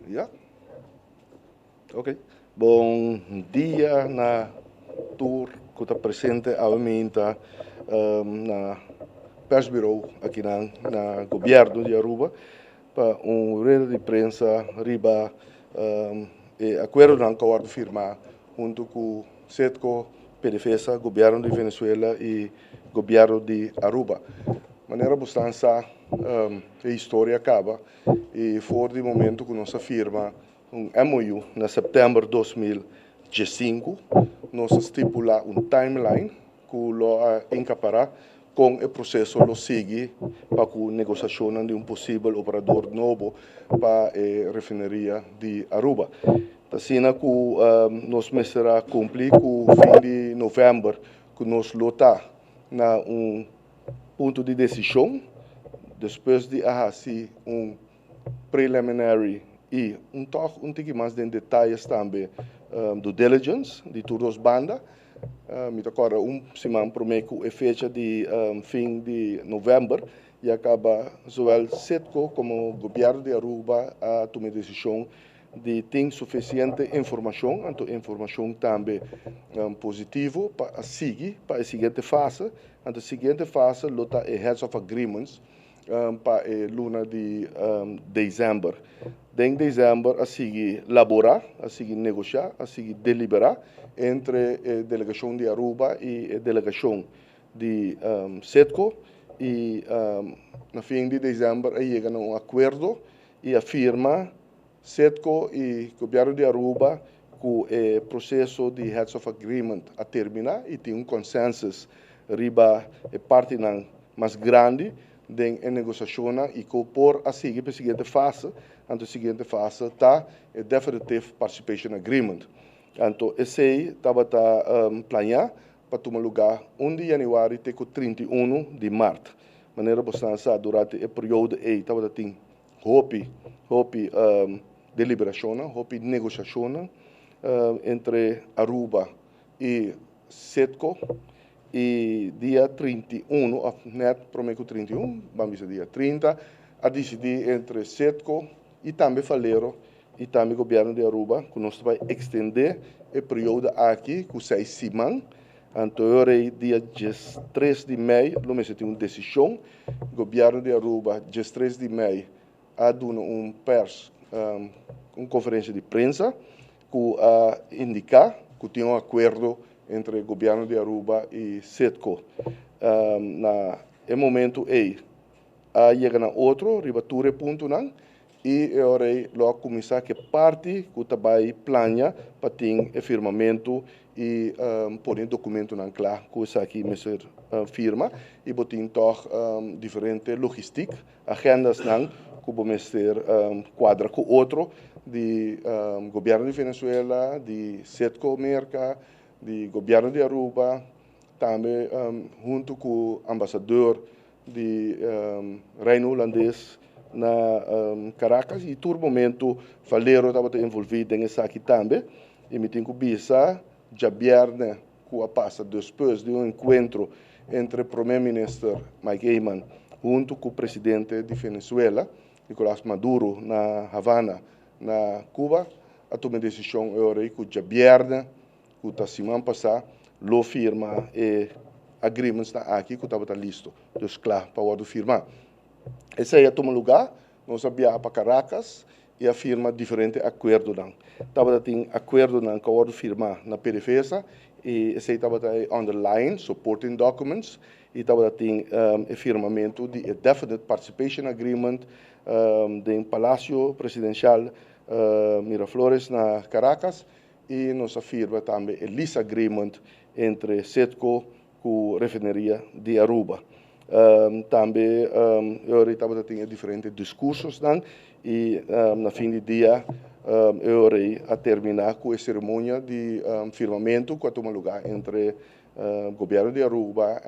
Ja? Ok. Bom dia na tour que está presente atualmente na persbureau aqui na governo de Aruba para rede de prensa riba e acordo que acabou de firmar junto com SETCO, PDVSA, governo de Venezuela e governo de Aruba. Maneira bastante a história acaba e foi de momento que nós firma MOU na setembro de 2015, nós estipula timeline que lo encapará com o processo lo sigue para a negociação de possível operador novo para a refineria de Aruba. Assim que nós começará a cumprir com o fim de novembro, que nós lota na ponto de decisão, depois de assim preliminary e pouco mais de detalhes também do diligence de todas as bandas. Me agora semana prometo a fecha de fim de novembro e acaba zowel SETCO como o governo de Aruba a tomar decisão de ter suficiente informação, informação também positiva para seguir para a seguinte fase. A seguinte fase luta a Heads of Agreements para a luna de dezembro. Em dezembro, a seguir elaborar, a seguir negociar, a seguir deliberar entre a delegação de Aruba e a delegação de SETCO e no fim de dezembro chega a acordo e afirma SETCO e o governo de Aruba que o processo de Heads of Agreement a terminar e tem consenso riba a parte mais grande da negociação e que por a seguir para a seguinte fase, a seguinte fase está o Definitive Participation Agreement. Então, esse estava planeado para tomar lugar 1 de janeiro até 31 de março. De maneira bastante, durante o período estava tendo hope deliberação, hope negociação entre Aruba e SETCO e dia 31, net prometo 31, vamos dizer dia 30, a decidir entre SETCO e também Falero e também o governo de Aruba, que nós vai estender o período aqui com 6 semanas. Então, dia 3 de maio, nós temos uma decisão, o governo de Aruba, dia 3 de maio, a dar uma conferência de prensa, que indicar que tem acordo entre o governo de Aruba e SETCO. No momento chega na outro, ribature ponto não, e agora logo começar que parte que também plania para ter o firmamento e pôr documento não claro, coisa aqui me firma e botar diferente logística, agendas não, que vamos ser quadra com outro de governo de Venezuela, de SETCO América, de governo de Aruba, também junto com o embaixador de Reino Holandês na Caracas e todo momento Falero estava envolvido nessa aqui também e me tenho que pensar já viernes que passa depois de encontro entre o primeiro-ministro Mike Eyman junto com o presidente de Venezuela Nicolás Maduro na Havana na Cuba a tomar decisão agora que já viernes que a semana passada lo firma e agreements aqui que estava listo então claro para firmar. Esse aí toma lugar, nós sabíamos para Caracas e afirma diferentes acordos. Estava tem acordo que acabou de firmar na PDVSA e esse estava underline, supporting documents, e estava tem o firmamento de Definite Participation Agreement do Palácio Presidencial Miraflores na Caracas e nós afirma também o lease agreement entre SETCO com a refineria de Aruba. Também eu estava tendo diferentes discursos e no fim do dia eu a terminar com a cerimônia de firmamento que toma lugar entre o governo de Aruba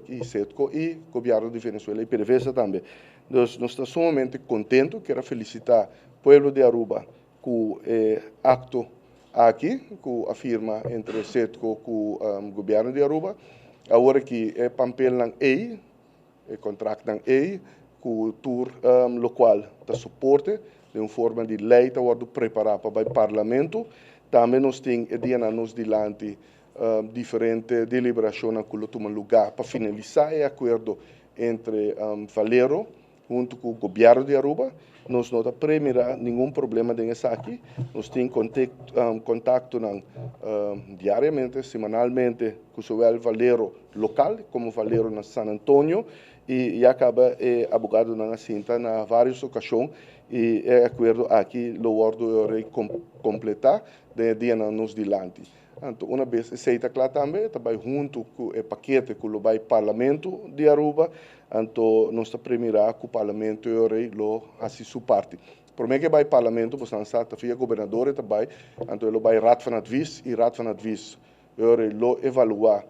e SETCO e o governo de Venezuela e PDVSA também. Nós estamos sumamente contentes, quero felicitar o povo de Aruba com o acto aqui, com a firma entre SETCO com o governo de Aruba. Agora que é papel não é, o contrato não é, o tour local da suporte de uma forma de lei que wordt preparado para o parlamento. Também nós temos nos dilante diferente deliberações que tomam lugar para finalizar o acordo entre Valero junto com o governo de Aruba. Nós não temos nenhum problema nisso aqui. Nós temos contato diariamente, semanalmente, com o Valero local, como o Valero na San Antonio, e acaba abogado na cinta na várias ocasiões, e o acordo aqui lo ordo completar de dia nos dilante. Então, uma vez aceita claro também, também junto com o paquete com o parlamento de Aruba, então nós primeira com o parlamento lo assim sua parte. Por mim que vai parlamento, você não sabe, via governador também, então ele vai raad van advies e raad van advies lo evaluar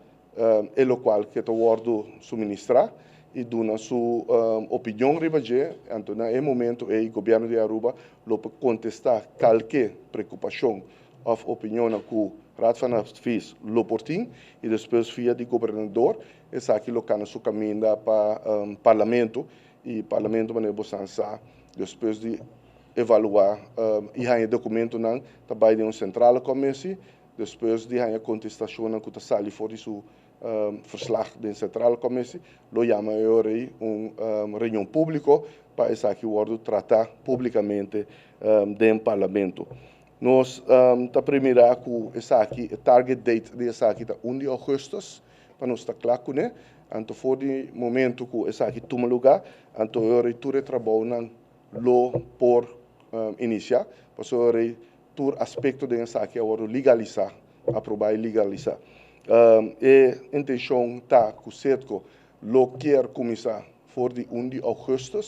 e local que está ordo suministrar e dona sua opinião ribaje, então no momento o governo de Aruba lo contestar qualquer preocupação ou opinião que Raad van Advies lo portin e depois via de governador essa aqui lo cana su caminho para parlamento e parlamento maneira bosança depois de evaluar e há documento não também de centrale commissie depois de há contestação que está sali fora su verslag da centrale commissie lo chama ora reunião público para essa aqui o tratar publicamente do parlamento. Nós está primeira com essa aqui, target date dessa aqui está 1 de agosto, para nós estar claro com ele. Então, for de momento que essa aqui toma lugar, então eu retorno trabalho lo por iniciar, para o todo aspecto dessa aqui agora legalizar, aprovar e legalizar. E a intenção está que o CETCO lo quer começar for de 1 de agosto,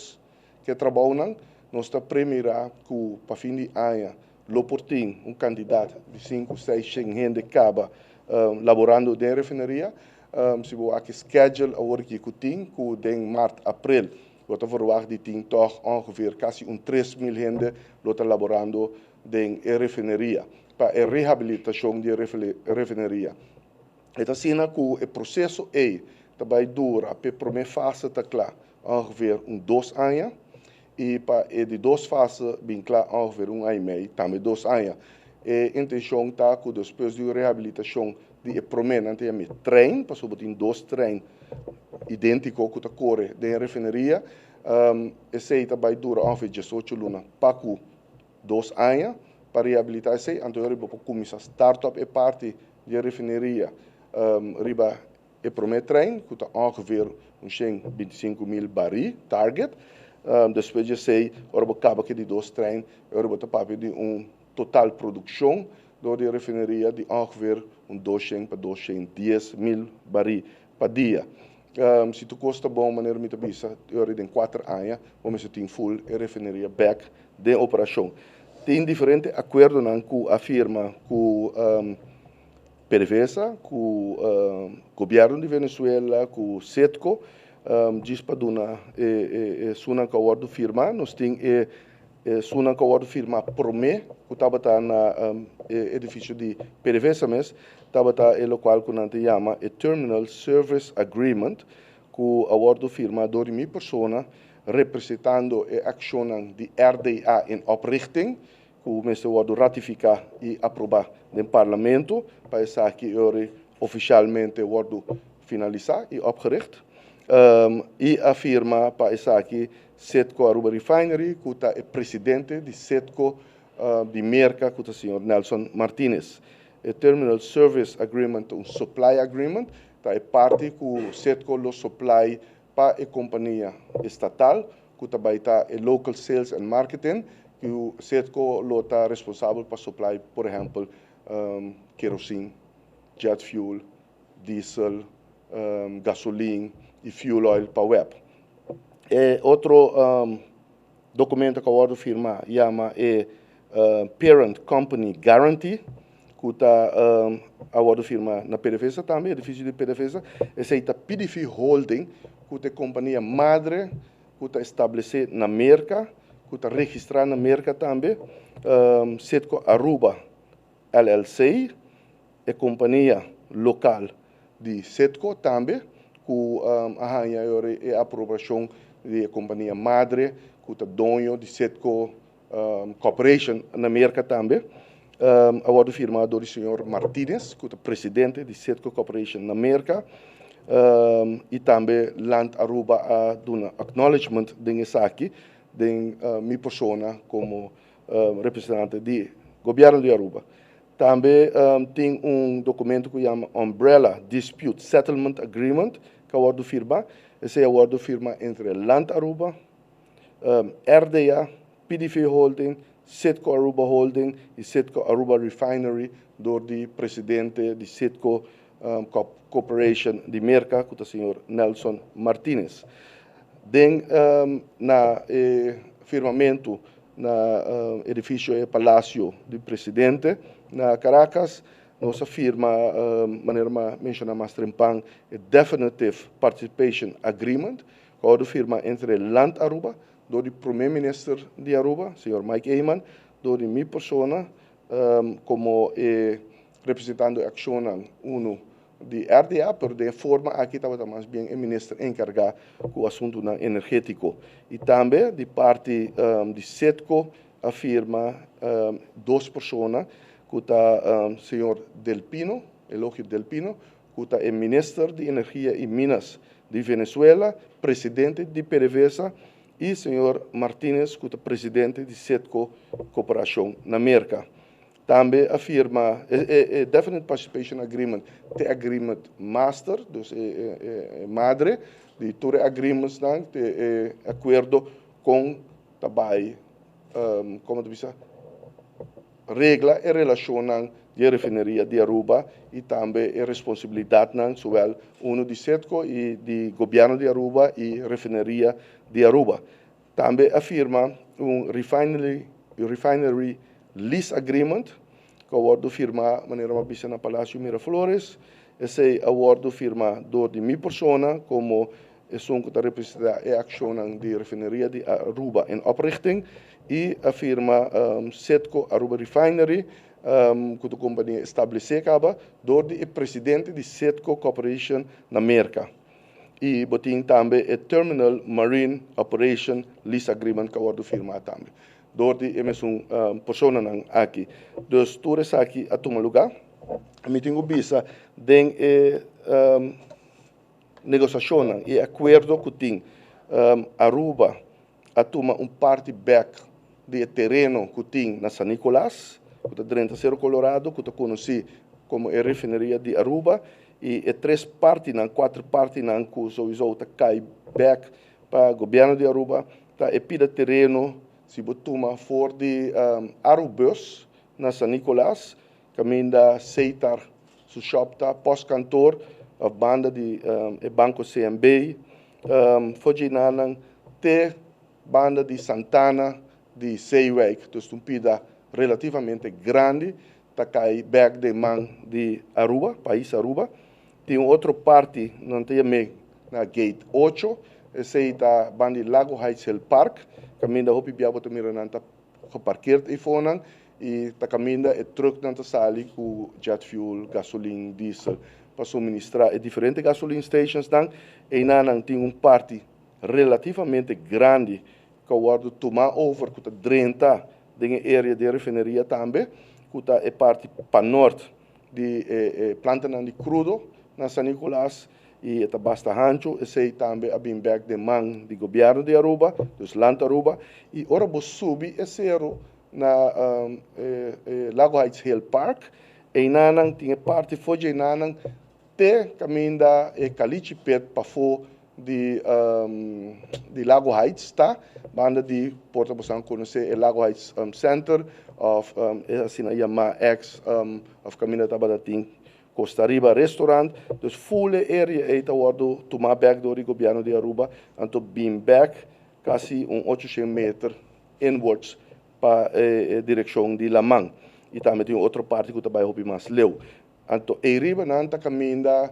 que trabalho nós está primeira com para fim de ano lo portin candidato de 5, 6 gente acaba laborando na refinaria. Se você aqui schedule agora que tem, que em março, abril, você verwacht de tem toch ongeveer quase 3.000 gente lo está laborando na refinaria para a reabilitação da refinaria. Então, assim, que o processo também dura, para a primeira fase está claro, ongeveer 2 anos. E para de 2 fases, bem claro, ongeveer 1 ano e meio, também 2 anos. A intenção está que depois de reabilitação de prometo tem trem, para sobretudo 2 trens idênticos que correm da refinaria, esse também dura ongeveer 18 lunas, para 2 anos, para reabilitar esse, então eu vou começar a startup e parte da refinaria, riba e prometo trem, que está ongeveer 25.000 barris, target. Depois de sei, agora acaba que de 2 trens, agora está de total produção da refinaria de ongeveer 200 para 210.000 barris por dia. Se tu custa bom maneira muito bisa, agora em 4 anos, vamos ter full refinaria back de operação. Tem diferentes acordos com a firma, com PDVSA, com o governo de Venezuela, com o CETCO, diz para dona suna que o firma nós tem suna que o firma promê que estava na edifício de PDVSA mas estava o local que nós chama Terminal Service Agreement que o firma 2.000 pessoas representando a ação de RDA em oprichting que o mesmo ratificar e aprovar no parlamento para essa que oficialmente finalizar e opgericht. E a firma para essa aqui, CETCO Aruba Refinery, que está o presidente de CETCO de Merca, que é o senhor Nelson Martinez. O Terminal Service Agreement, Supply Agreement, está parte que o CETCO lo supply para a companhia estatal, que também está o Local Sales and Marketing, que o CETCO lo está responsável para supply, por exemplo, kerosene, jet fuel, diesel, gasolina, e fuel oil para web. Outro documento que eu vou firmar chama Parent Company Guarantee, que está a vou firmar na PDVSA também, edifício de PDVSA, esse é a PDV Holding, que é a companhia madre, que está estabelecida na Merca, que está registrada na Merca também, CETCO Aruba LLC, é a companhia local de CETCO também, com a aprovação de companhia madre, que é dono de Setco Corporation na América também. Acordo firmado do senhor Martínez, que é presidente de Setco Corporation na América. E também Land Aruba a dar acknowledgement de aqui, de minha pessoa como representante do governo de Aruba. Também tem documento que chama Umbrella Dispute Settlement Agreement, que acordo firma. Esse acordo firma entre Land Aruba, RDA, PDV Holding, Setco Aruba Holding e Setco Aruba Refinery, do presidente de Setco Corporation de Merca, que é o senhor Nelson Martínez. Na firmamento na edifício e palácio do presidente na Caracas, nossa firma, maneira mencionar mais trempang, Definitive Participation Agreement, que é a firma entre Land Aruba, do primeiro-ministro de Aruba, senhor Mike Eyman, do minha pessoa, como representando a ação de RDA, pero de forma aqui estava mais bem o ministro encarregado com o assunto energético. E também, de parte de Setco, afirma duas pessoas, que está o senhor Delpino, Elogio Delpino, que está o ministro de Energia e Minas de Venezuela, presidente de PDVSA, e o senhor Martínez, que é presidente de Setco Corporação na América. Também afirma Definite Participation Agreement, the agreement master, dus madre, de todos os agreements, de acordo com também, como diz, regra e relação de refineria de Aruba e também a responsabilidade, sovel de Setco e de governo de Aruba e refineria de Aruba. Também afirma refinery Lease Agreement, que o acordo firma maneira uma bisa na Palácio Miraflores. Esse acordo firma de minha pessoa, como que está representando a ação de refineria de Aruba em oprichting, e afirma Setco Aruba Refinery, que a companhia estabelecida do presidente de Setco Corporation na América. E botin também o Terminal Marine Operation Lease Agreement, que o acordo firma também. Dorti emerson persona aqui. Dus todos aqui a tomar lugar. Me tenho vista den negociação e acordo que tem Aruba a tomar parte back de terreno que tem na San Nicolás, que está dentro do Colorado, que está conhecido como a refineria de Aruba, e quatro partes que sowieso cai back para o governo de Aruba, tá e pida terreno se botuma for de Arubus na San Nicolás, caminho da Seitar, su shop tá pós-cantor, a banda de Banco CMB, Fojinanan, te banda de Santana, de Seiweg, então pida relativamente grande, tá cai back de man de Aruba, país Aruba. Tem outra parte, não tem na Gate 8, esse está banda de Lago Heights Hill Park, caminho da Hopi Biabo também está geparkeerd e está caminho da truck não está sali com jet fuel, gasolina, diesel para suministrar diferentes gasoline stations e não tem parte relativamente grande que o guardo tomar over que está dentro da área de refineria também, que está a parte para norte de planta de crudo na San Nicolás e está basta rancho, esse também a bem back de man de governo de Aruba, dos Land Aruba, e ora vos subi esse na Lago Heights Hill Park, e nanang tinha parte foi de nanang te caminho da Caliche Pet para fora de Lago Heights, tá? Banda de porta você conhecer o Lago Heights Center of assim a chama of caminho da Badating Costa Riba Restaurant, dus full area ita wardo tomar back do governo de Aruba, anto beam back quase 800 metros inwards para a direção de Lamang. E também tem outra parte que também é mais leu. Anto Riba nanta caminha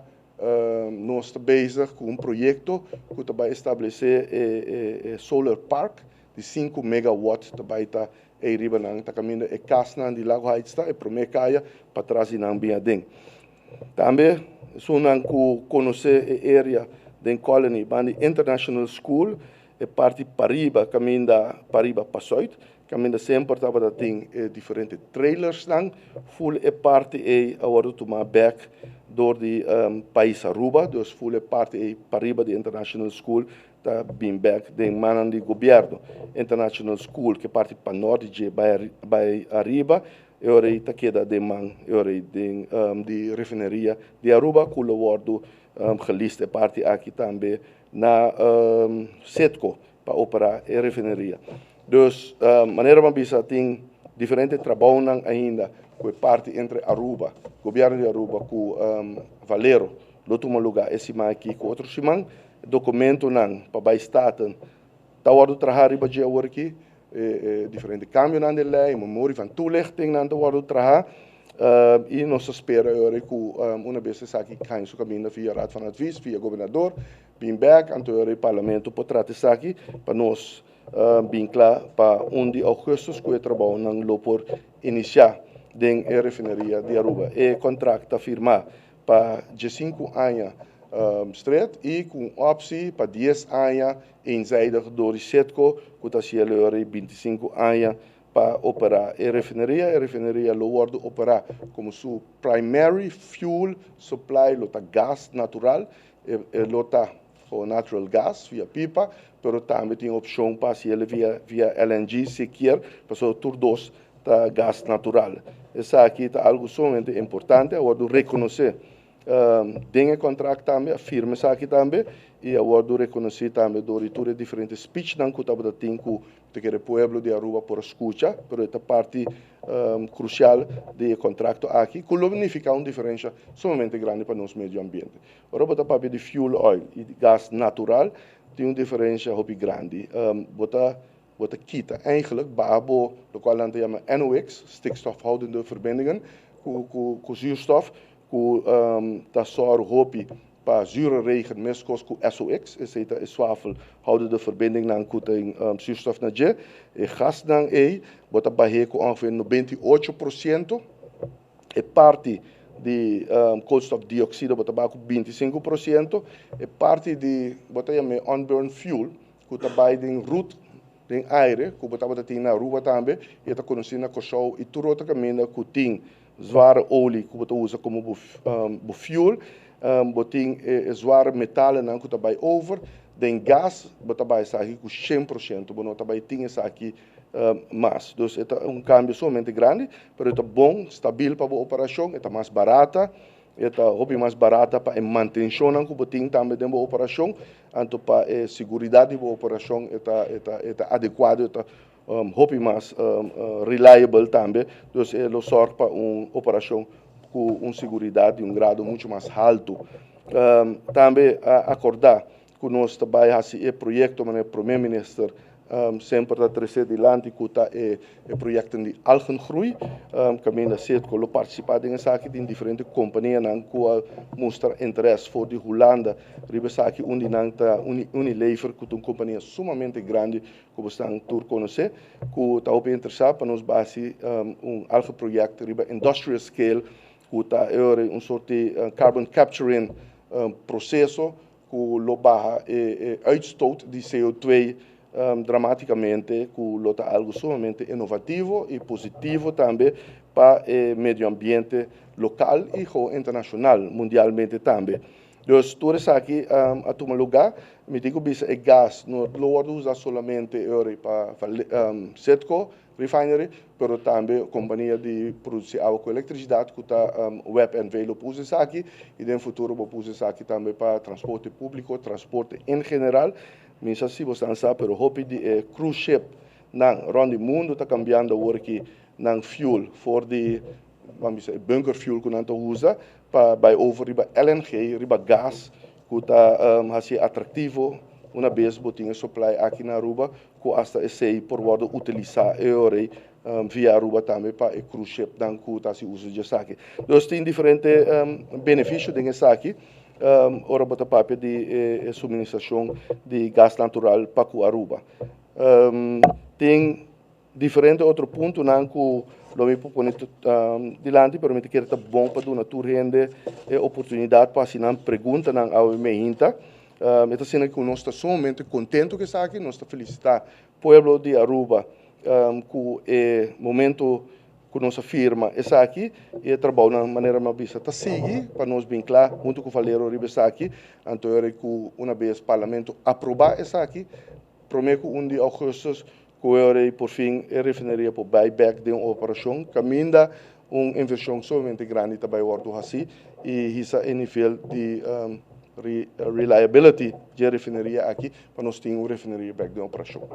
nós estamos bezig com projeto que também estabelecer solar park de 5 megawatts também está Riba nanta caminha e casna de Lago Heights está e promecaia para trás e não bem dentro. Também, se não conhecer a área da Colony, a International School, e parte pariba, caminda pariba passoit, caminda sempre estava tem diferentes trailers dan, full e parte a worden tomar back door de país Aruba, dus full e parte pariba de International School, tá bem back de manan de governo International School, que parte para norte de by arriba, e ora está queda de man, e ora de refineria de Aruba, que o wordo gelist e parte aqui também na Setco, para operar a refineria. Dus maneira uma bisa tem diferente trabalho ainda com parte entre Aruba, governo de Aruba, com Valero, no último lugar, esse aqui com outro simão, documento não para vai staten, tá hora de trabalhar riba de aqui, diferente câmbio na lei, memória van toelichting na hora de trabalhar. E nós esperamos que uma vez que aqui cai no caminho via Raad van Advies, via governador, bem back, então o parlamento pode tratar aqui para nós bem claro para 1 de agosto que o trabalho não lo por iniciar dentro da refineria de Aruba. E contrato firmado para 5 anos straight e com opção para 10 anos eenzijdig door de Setco, que está 25 anos para operar a refineria. A refineria lo wordt operar como su primary fuel supply, lota gas natural, lota natural gas via pipa, pero também tem opção para se ele via LNG se quer, para o tur 2 tá gas natural. Essa aqui está algo somente importante, eu vou reconhecer tem contrato também, firme essa aqui também, e eu vou reconhecer também do diferentes speech não que estava tendo que o povo de Aruba por escutar, pero esta parte crucial do contrato aqui, que significa uma diferença somente grande para o nosso meio ambiente. Agora, o papel de fuel oil e de gás natural tem uma diferença muito grande. Bota kita eigenlijk babo, lo qual dan chama NOx, stikstofhoudende verbindingen, com zuurstof, com da soar hopi para zure regen meskos com SOx, essa é zwavelhoudende verbinding dan com tem zuurstof na je, e gas dan bota barre com ongeveer 98%, e parte de koolstofdioxide bota barre com 25%, e parte de bota chama on-burn fuel, que está em route tem aire, que botava tem na rua também, e está conhecendo na coxão e tudo outro caminho que tem zware óleo que você usa como fuel, botem zware metal não que também over, tem gás, você vai sair com 100%, você também tem essa aqui mais. Então é cambio somente grande, mas é bom, estável para a operação, é mais barata. É mais barata para a manutenção que você tem também dentro da operação, então para a segurança da operação é adequado, é mais reliable também, então ele sorge para uma operação com uma segurança de grado muito mais alto. Também acordar que nós trabalhamos esse projeto, mas o primeiro-ministro sempre está trazendo adiante com o projeto de algengroei, caminho da cedo que participar nessa aqui de diferentes companhias que mostram interesse for de Holanda, ribes aqui onde não está Unilever, que é uma companhia sumamente grande que você está por conhecer, que está bem interessado para nós base algo projeto riba industrial scale, que está um sorte de carbon capturing processo que lo barra uitstoot de CO2 dramaticamente, que lota algo sumamente inovativo e positivo também para o meio ambiente local e internacional, mundialmente também. Então, tudo isso aqui a tomar lugar, me digo que o gás não lo usa somente para Setco Refinery, mas também a companhia de produzir água com eletricidade, que está Web and Velo usa isso aqui, e no futuro vou usar isso aqui também para transporte público, transporte em geral. Mas assim você não sabe, mas o hobby de cruise ship rond o mundo está cambiando agora que não fuel, for de bunker fuel que não usa, para over riba LNG, riba gás, que está assim atrativo. Uma vez botinha supply aqui na Aruba, que hasta esse por word utilizar via Aruba também para o cruise ship que está se usa de aqui. Então tem diferentes benefícios desse aqui. Ora bota papel de subministração de gás natural para o Aruba. Tem diferente outro ponto que lo me propone dilante, pero me quero bom para dar na tua rende oportunidade para assinar pergunta ao me hinta. Então, assim, que nós estamos somente contentos que está aqui, nós estamos felicitar o povo de Aruba com o momento que nossa firma está aqui e trabalha de maneira mais vista. Está seguir, para nós bem claro, junto com o Faleiro Ribe está aqui, então que uma vez o parlamento aprovar está aqui, prometo 1 de agosto, que por fim a refinaria para buyback de uma operação, caminha uma inversão somente grande também o assim e isso é nível de reliability de refinaria aqui para nós ter uma refinaria back de uma operação.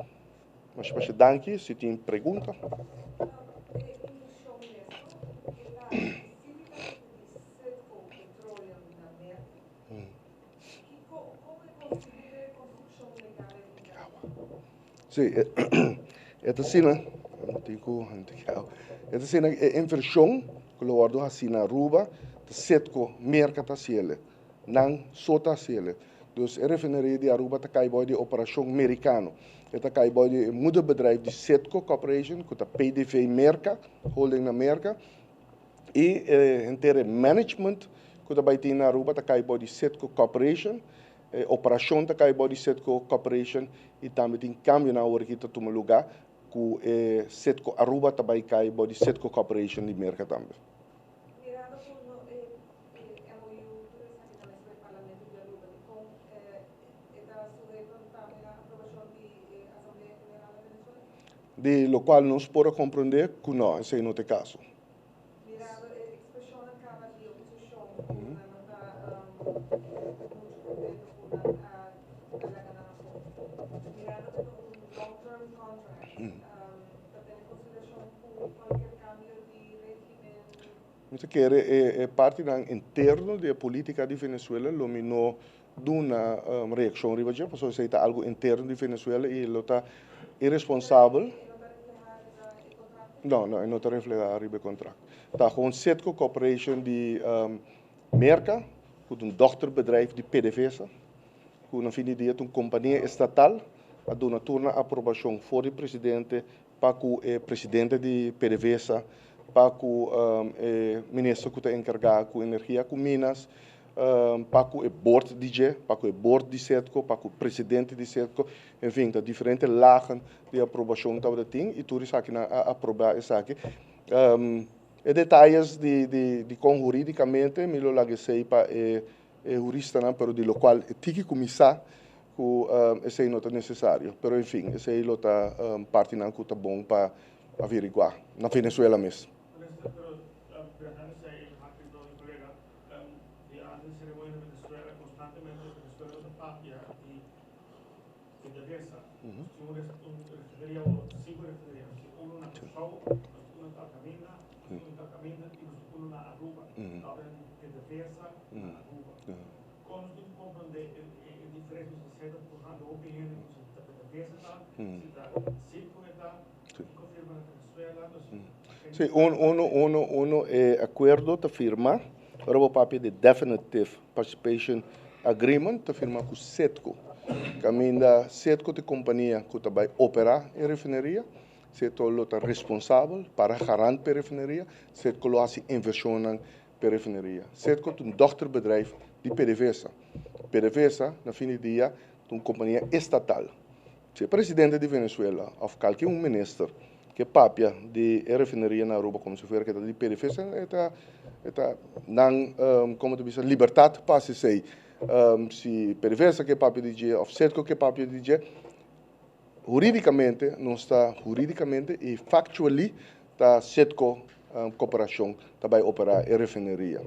Mas para danke, se tem pergunta. Sim, é assim, né? É assim, a inversão que o guardo assim na Aruba, de setco merca tá ciele, não só tá ciele. Então, a refinaria de Aruba tá cai de operação americano. Eta cai de moederbedrijf de Setco Corporation, que tá PDV Merca, holding na Merca, e inteiro management que tá ter na Aruba tá cai de Setco Corporation. Operação da cai de Setco Corporation e também tem câmbio na hora que está tomando lugar que Setco Aruba também cai de Setco Corporation de Merca também. Mirando por MOU do Parlamento de Aruba, com está sujeito também à aprovação da Assembleia General da Venezuela? De lo qual nós podemos compreender que não, esse não é o caso. Mirando a expressão acaba de oposição, não está muito contente com a ganância. Mirando um long-term contract, está tendo consideração por qualquer cambio de régimen. Isso que é parte interno da política de Venezuela, lo mino de uma reação riba porque isso é algo interno de Venezuela e lo está irresponsável. Não, não está refletido riba contrato. Está com Setco Corporation de Merca, com dochterbedrijf de PDVSA, com na fim de dia uma companhia estatal, a dona turna aprovação for o presidente para o presidente de PDVSA, para o ministro que está encarregado com energia, com minas, para o board DJ, para o board de Setco, para o presidente de Setco, enfim, da diferentes lagen de aprovação que tem e tudo isso aqui na aprovar isso aqui. Detalhes de como juridicamente, me lo que sei para jurista, não, pero de lo qual tem que começar que esse não é necessário. Pero enfim, esse aí está parte não que está bom para averiguar na Venezuela mesmo. Sim, acordo está firmar, agora o papel de Definitive Participation Agreement está firmar com Setco. Caminha Setco de companhia que vai operar em refinaria, Setco está responsável para garantir a refinaria, Setco lo hace inversão na refinaria. Setco é dochterbedrijf de PDVSA. PDVSA, na fim de dia, é uma companhia estatal. Se o presidente de Venezuela, ou qualquer ministro, que papia de refinaria na Aruba, como se fosse que de PDVSA, não, como tu diz, liberdade para se sei. Se PDVSA que papia de dia, ou Setco que papia de dia, juridicamente, não está juridicamente e factually, está Setco Corporação também operar a refinaria.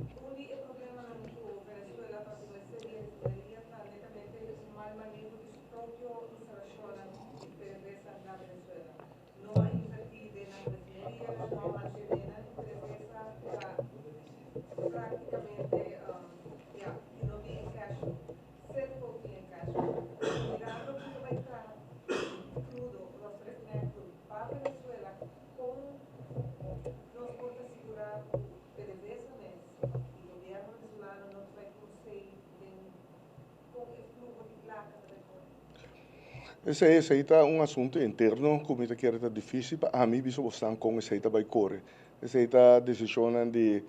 Esse aí está um assunto interno, como isso aqui é difícil, para mim, isso você com esse aí vai correr. Esse aí está decisão de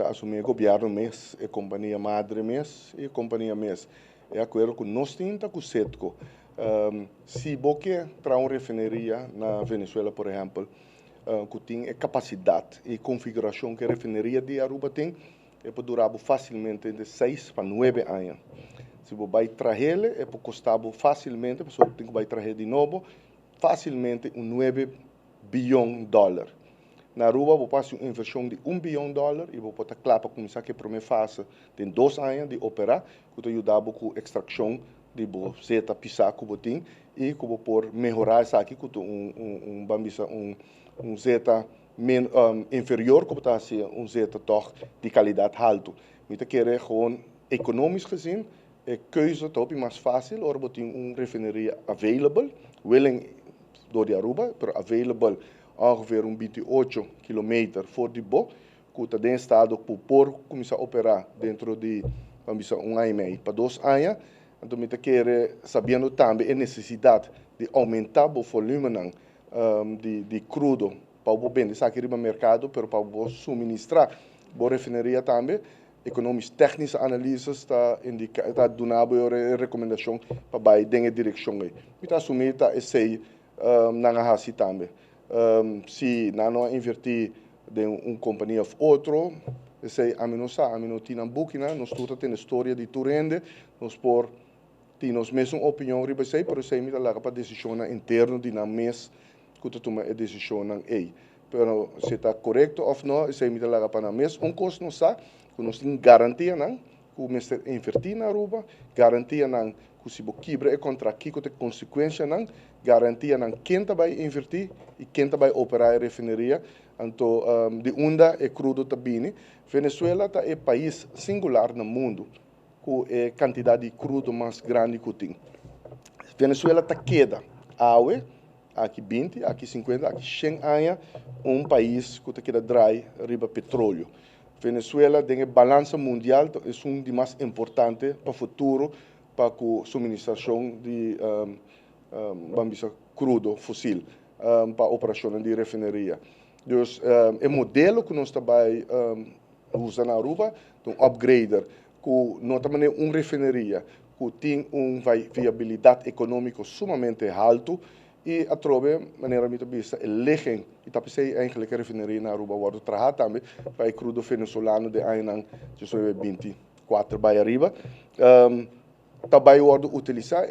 assumir o governo mês, a companhia madre mês e a companhia mês. é acordo com nós tinta com Setco. Se você traz uma refineria na Venezuela, por exemplo, que tem a capacidade e configuração que a refineria de Aruba tem, pode durar facilmente de 6 para 9 anos. Se você vai trazer ele, pode custar facilmente, a pessoa tem que trazer de novo, facilmente $9 bilhão. Na Aruba, você faz uma inversão de $1 bilhão e você pode clapar começar que a primeira fase tem 2 anos de operar, que te ajuda com a extração de você pisar que você tem e que você pode melhorar isso aqui com um zeta inferior, como está assim, um zeta toch de qualidade alta. Então, querer gewoon economisch gezien, keuze top mais fácil, or você tem uma refineria available, willing door de Aruba, pero available ongeveer 28 kilometer voor de Bo, que está em estado por começar a operar dentro de um ano e meio para 2 anos. Então, me quer sabendo também a necessidade de aumentar o volume de crudo para o bem, isso aqui no mercado, para o suministrar a refineria também. Economisch technische analyses está dando a recomendação para ir em direção aí. Então, assumir que esse não é assim também. Se não invertir de uma companhia ou outra, esse a mim não tinha booking, nós tudo história de Turende, nós por temos mesmo opinião sobre isso, mas isso é para decisão interna de na mês que tu toma a decisão aí. Pero se está correto ou não, isso é para na mês, custo não sabe, que nós temos garantia não, que o mestre invertir na Aruba, garantia não, que se você quebra o contrato, que tem consequência não, garantia não quem vai invertir e quem vai operar a refineria. Então, de onde é crudo também. Venezuela é o país singular no mundo com a quantidade de crudo mais grande que tem. Venezuela está queda água, aqui 20, aqui 50, aqui 100 anos, um país que queda dry, riba petróleo. Venezuela tem a balança mundial, é um dos mais importantes para o futuro, para a suministração de crudo fóssil, para a operação de refineria. Então, o modelo que nós também usamos na Aruba, é um upgrader, que não também uma refineria, que tem uma viabilidade econômica sumamente alta, e a trove, maneira muito vista, elegem, e tá pensei eigenlijk a refineria na Aruba, wordt trabalhar também, para o crudo venezuelano de ano de 24 para arriba. Também pode utilizar,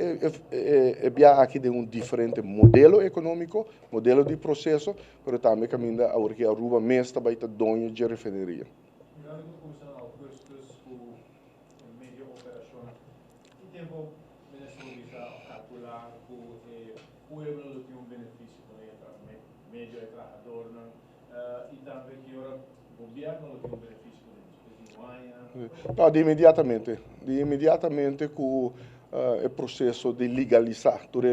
aqui de um diferente modelo econômico, modelo de processo, mas também caminha a que a Aruba mesmo também está dono de refineria. Tempo Venezuela calcular que o pueblo tem benefício também, médio trabalhador, e também que o governo tem benefício também. Não, de imediatamente com o processo de legalizar tudo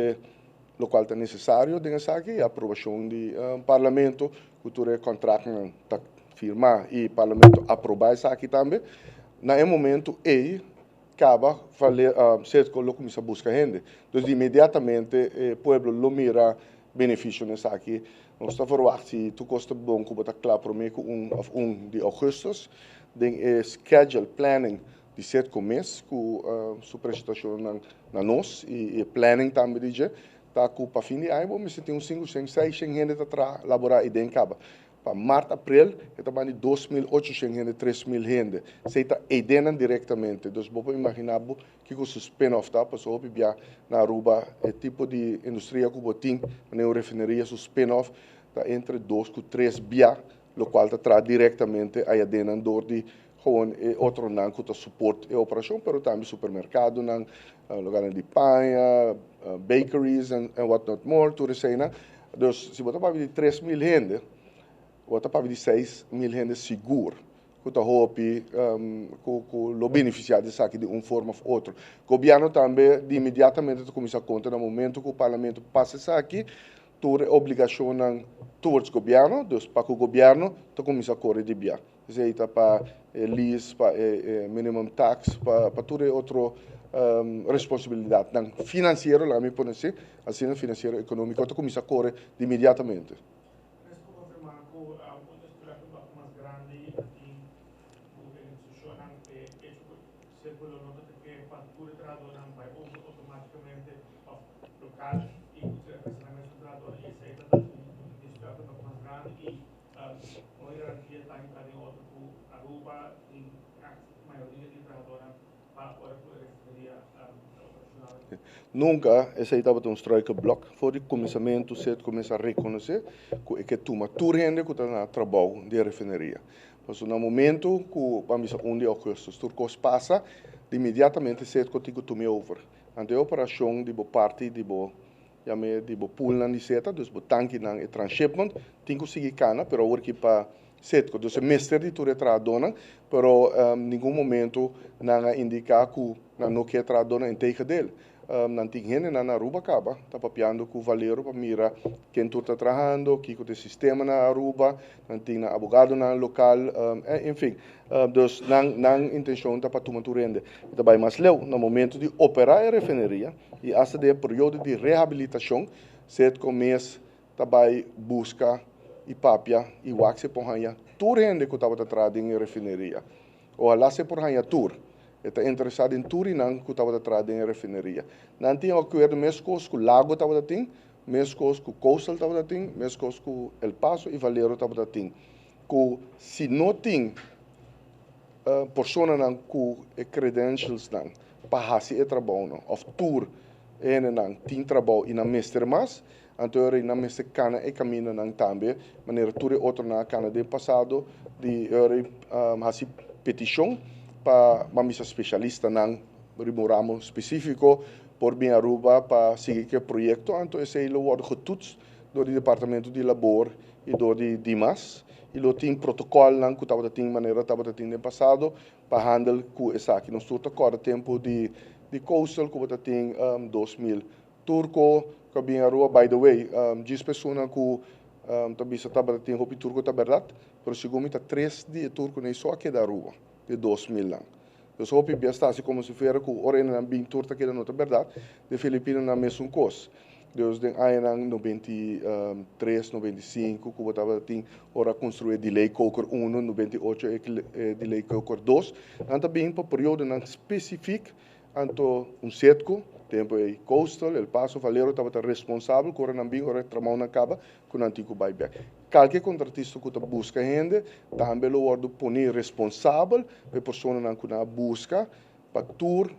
o qual é necessário, tem aqui a aprovação do parlamento, que todo contrato está firmar e o parlamento aprovar isso aqui também. No momento acaba certo que começa a buscar gente. Então, imediatamente, o povo lo mira benefício nessa aqui. Nós estamos verwacht, se tu custa bom, como está claro para mim, de agosto, tem schedule planning de certo mês, com sua apresentação na nós, e planning também, diz, tá com para fim de ano, mas tem 5, 6, 6 gente para elaborar ideia em caba. Para março, abril, estamos em 2.800 gente, 3.000 gente. Você está edendo diretamente. Então, você imaginar que o spin-off está, para o na Aruba, o tipo de indústria que você tem, na refineria, o spin-off está entre 2 e 3 biá, o qual está diretamente a edena de outro não que está suporte a operação, mas também supermercado, lugar de panha, bakeries and whatnot more, tudo isso aí. Então, se você vai de 3.000 gente, ou para 6.000 gente seguro, que está hopi, o beneficiário disso aqui de uma forma ou outra. O governo também, de imediatamente, começa a contar no momento que o parlamento passa isso aqui, toda obrigação towards o governo, então, para que o governo começa a correr de biar. Isso aí está para lease, para minimum tax, para toda outra responsabilidade. Financeiro, lá me põe assim, financeiro, econômico, começa a correr de imediatamente. Quello noto che fatture tra hora que refineria operacional? Nunca esse estava um strike block. Foi o começamento, você começa a reconhecer que toma tudo gente que está no trabalho de refinaria. Mas no momento que vamos a 1 de agosto, turcos passa, imediatamente você tem que tomar over. Então a operação de parte de pool na niseta, dus tanque na transshipment, tem que seguir cana, pero agora que para setco, dus mestre de tudo tradona, pero nenhum momento não indica que não quer tradona em teika dele. Não tem gente na Aruba acaba, está papiando com o valero para mira quem tu está trabalhando, que o sistema na Aruba, não tem na advogado na local, enfim, dus não intenção está para tomar tu rende. Também mais leu, no momento de operar a refineria e essa de período de reabilitação, set começa também busca e papia e wax por hanha tu rende que estava atrás em refineria. Ou lá se por hanha tour. Está interessado em Turinang, que estava atrás da refineria. Não tinha acordo mesmo com o Lago estava tem, mesmo com o Coastal estava tem, mesmo com El Paso e Valero estava tem. Que se não tem pessoa com credentials para fazer trabalho, ou tour tem trabalho e não mestre mais, então na mestre cana e caminho também, maneira tudo outro na cana de passado de fazer petição para uma especialista nang ramo específico por bem Aruba para seguir que projeto, então esse é o getoetst door het departamento de labor e door de Dimas e lo tem protocolo nang que estava tem maneira estava tem no passado para handle com essa aqui nós turta agora tempo de coastal que estava tem 2000 turco que bem Aruba by the way 10 pessoas que também estava tem hopi turco tá verdade, pero segundo está 3 de turco nem só aqui da Aruba de 2000 lang. Dus hoop ik best als ik como se fuera que ora na bem turta que não é verdade, de Filipinas na mesma coisa. Dus den aí nang 93, 95, que botava tem ora construir delay coker 1, 98 delay coker 2. Anta bem para período nang específico, anto setco, tempo aí coastal, El Paso, Valero estava responsável, que ora na bem ora tramau na caba com antigo buyback. Qualquer contratista que busca gente, também lo ordo punir responsável, a pessoa que na busca, para tour,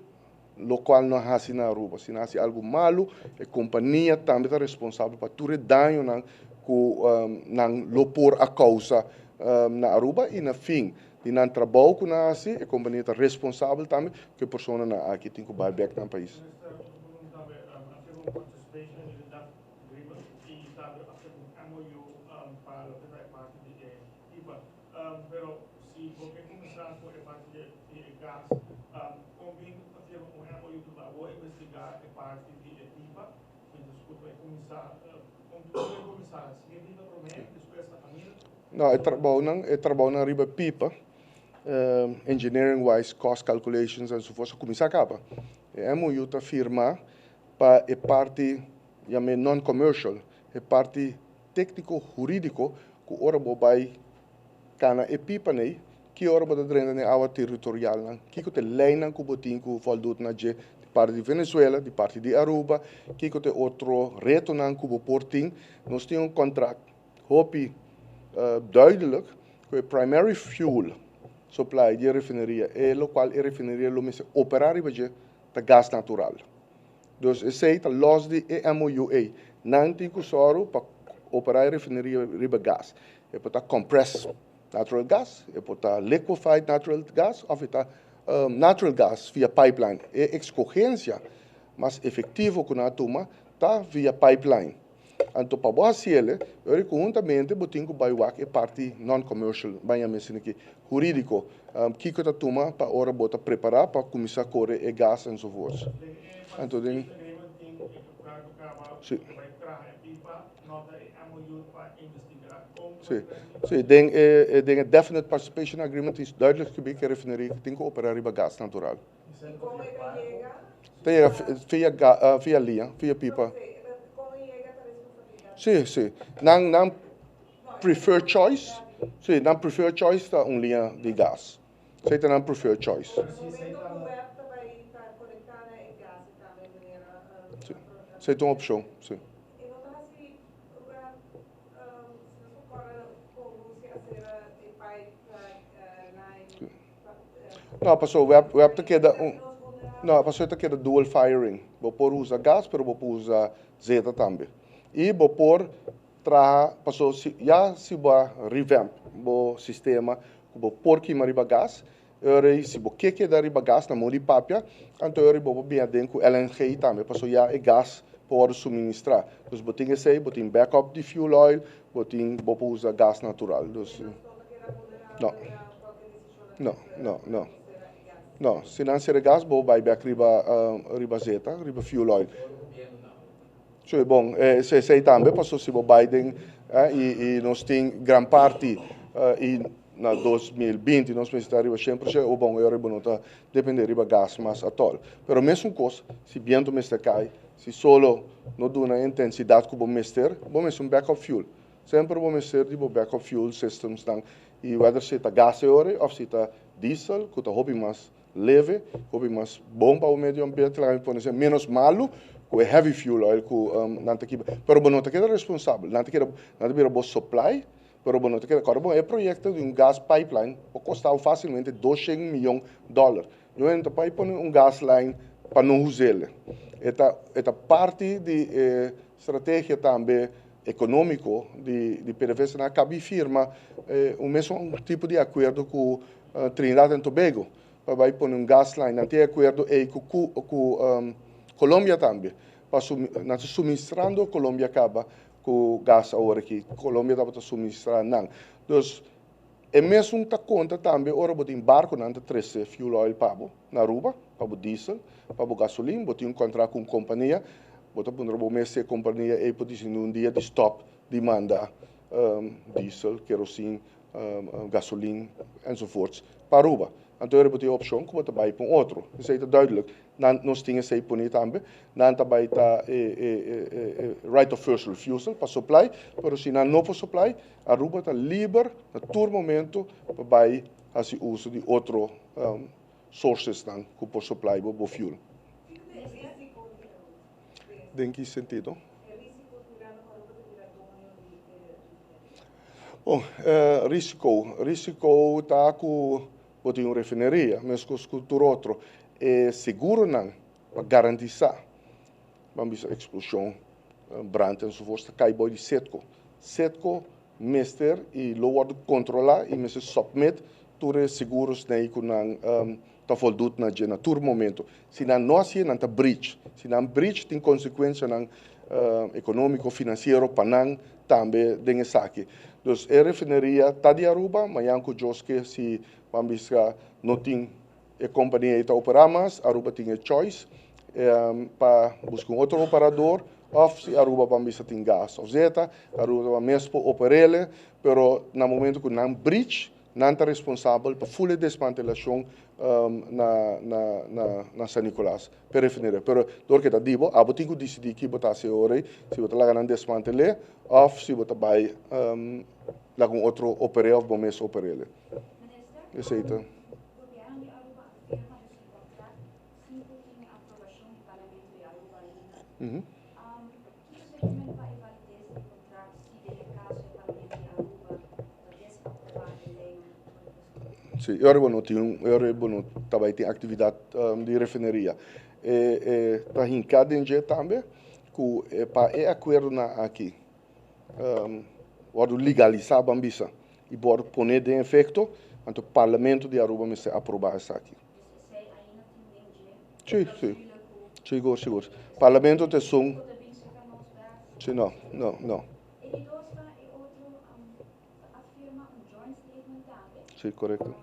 local não há na Aruba. Se há algo malo, a companhia também está responsável para todo dano que lo por a causa na Aruba e na fim. E no trabalho que nós a companhia está responsável também que a pessoa aqui tem que buyback no país. Pero si porque começar por a parte de gás, convém fazer MOU vou investigar a parte de EPIPA, desculpa, começar, como começar, se ele promete, depois a família? Não, é trabalho na riba pipa, engineering wise, cost calculations e so forth, começar acaba. É MOU está firma para a parte, non-commercial, a parte técnico-jurídico, que ora vai cana e pipa nei que ora bota drena na água territorial nan que te leina que botin que voldoet na de parte de Venezuela, de parte de Aruba, que te outro reto nan que porting, nós temos contract hopi duidelijk que primary fuel supply de refineria é lo qual a refineria lo mese operar de gas natural. Dus esse tá los de MOUA, não tem que soro para operar a refineria riba gas, é para compress natural gas, é para liquefied natural gas, ou está natural gas via pipeline. É escorrência, mas efetivo que na toma está via pipeline. Então, para você, eu conjuntamente botinho baiwak é parte non-commercial, bem a mencionar aqui, jurídico, que a toma para hora bota preparar para começar a correr e gás e so forth. Então, sim. Sim, tem definite participation agreement is duidelijk gebied que a refineria tem que operar riba gás natural. ¿Cómo llega? Via linha, via pipa. ¿Cómo llega esta responsabilidad? Sim, sim. Não preferred choice. Sim, não preferred choice está linha de gás. Você tem não preferred choice. No momento que o web está conectada en gas también de manera Sim. Você tem uma opção, sim. e não está assim se não corre com Rússia a ser pipeline Não, passou o web te queda nos Não, a pessoa está querendo dual firing. Vou pôr usa gás, mas vou usar zeta também. E vou pôr passou se vai revamp o sistema, vou pôr que mariba gás. Ora, se vou que dar riba gás na mão papia, então eu vou bem dentro LNG também, passou já é gás para suministrar. Então, vou ter que ser, vou ter backup de fuel oil, vou usar gás natural. Não. Não, se não ser gás, vou back riba zeta, riba fuel oil. Cioè, bom, se também passou se o Biden e nós tem grande parte na 2020 nós precisamos sempre o bom eu não depender de gás mas atol. Pero mesmo coisa, se viento mestre cai, se solo não dá na intensidade que o mestre, vamos um backup fuel. Sempre vamos ter de backup fuel systems dan e whether se tá gás ou se tá diesel, que tá hobby mais leve, hobby mais bom para o meio ambiente, lá pode ser menos malo com heavy fuel oil que não tá aqui, pero não tá aqui responsável, não tá aqui bom supply. Pero bueno, é projeto de gás pipeline, que custava facilmente $200 milhões. Eu entro para pôr gas line para não usá-lo. Esta parte de estratégia também econômico de PDVSA na cabe firma o mesmo tipo de acordo com Trinidad e Tobago para pôr gas line, não tem acordo com Colômbia também, para suministrando Colômbia acaba com gás agora que Colômbia estava suministrando não. Então, é mesmo que conta também, ora botar barco não três fuel oil para na Aruba, para diesel, para gasolina, botar contrato com companhia, botar para o mês companhia e pode ser dia de stop demanda diesel, kerosene, gasolina, enzovoorts para Aruba. Então, eu botei a opção que botar para outro. Isso é duidelijk. Nós tínhamos aí por também, não também está right of first refusal para supply, mas se não for supply, a Aruba está livre, no todo momento, para fazer uso de outro sources que por supply o fuel. Em que sentido? Bom, risco está com uma refineria, mas com outro. É seguro não, para garantizar. Vamos ver a explosão, brand e so forth, cai boy de Setco. Setco, mestre e lower controlar e mestre submit todos seguros né que não tá voldoet na todo momento. Se não assim não tá breach. Se não breach tem consequência não econômico, financeiro para não também dengue saque. Então, a refineria está de Aruba, mas yanko joske se vamos ver não tem a companhia está operando mais, Aruba tem a choice para buscar outro operador, ou se Aruba vamos tem gás, ou zeta, Aruba mesmo operar, pero no momento que não breach, não está responsável por full desmantelação na San Nicolás, para refineria. Pero, do que está digo, a tem que decidir que botar se hora, se botar lá não desmantelar, ou se botar vai lá com outro operador, ou mesmo operar. Isso aí tá. Sim, eu também tem atividade de refineria. Está em cada dia também, que para acordo aqui, pode legalizar a bambisa e pode pôr em efeito, então o parlamento de Aruba me aprovar isso aqui. Sim. Seguro. Parlamento te sum. Sim, não. Sim, correto.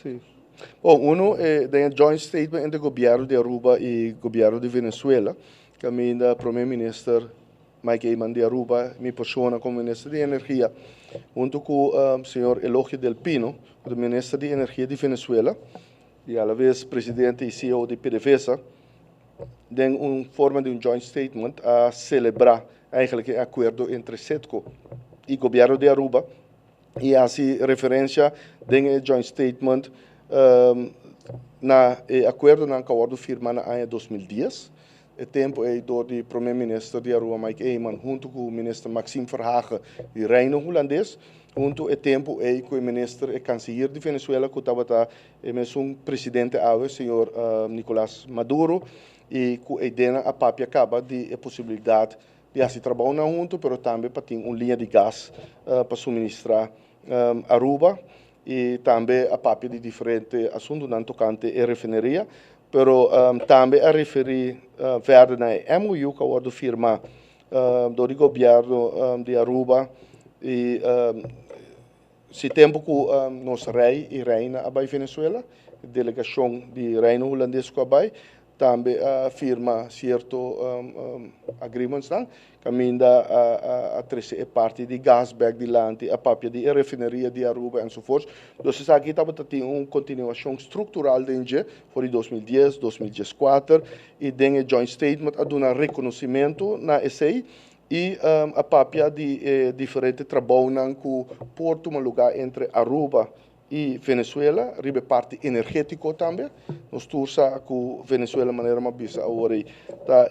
Sim. Bom, tem um joint statement entre o governo de Aruba e o governo de Venezuela, que a minha primeiro-ministro Mike Eyman de Aruba, minha pessoa como ministro de Energia, junto com o senhor Eloy Del Pino, o ministro de Energia de Venezuela, e a la vez presidente e CEO de PDVSA, tem forma de joint statement a celebrar eigenlijk o acordo entre Setco e o governo de Aruba, e assim referência tem joint statement na acordo na acordo firmado em 2010, o tempo é door de primeiro-ministro de Aruba, Mike Eyman, junto com o ministro Maxime Verhagen, de Reino Holandês, junto o tempo é com o ministro e canciller de Venezuela, que estava mesmo presidente o senhor Nicolás Maduro, e com a ideia a papia acaba de a possibilidade de fazer trabalho na junto, mas também para ter uma linha de gás para suministrar Aruba, e também a papia de diferentes assuntos não tocante a refinaria, pero também a referir verder na MOU que wordt firma do governo de Aruba e se tempo que nos rei e reina abai Venezuela, delegação de reino holandês que abai, também firma certo agreements dan, caminda a trece parte de gasback de lante, a papia de refinaria de Aruba enzovoorts. Dus is aqui estava tendo uma continuação estrutural dentro for 2010, 2014 e tem joint statement a dar reconhecimento na ESEI e a papia de diferente trabalho que porta um lugar entre Aruba e Venezuela, ribe parte energético também. Nós torçamos que Venezuela, de maneira mais bisa, agora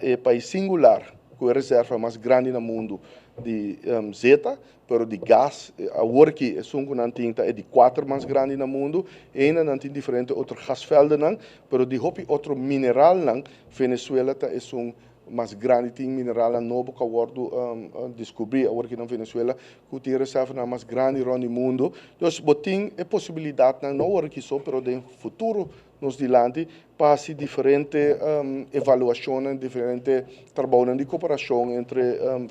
é país singular, com a reserva mais grande no mundo de zeta, pero de gás, agora que é um que é de 4 mais grande no mundo, e ainda não tem diferente outros gasvelden, pero de hopi outro mineral, Venezuela é mais grande tem mineral novo que agora descobrir agora que na Venezuela que tem reserva mais grande no mundo. Então, botem a possibilidade não agora que só, pero no futuro nos dilante para se diferente avaliações, diferente trabalho de cooperação entre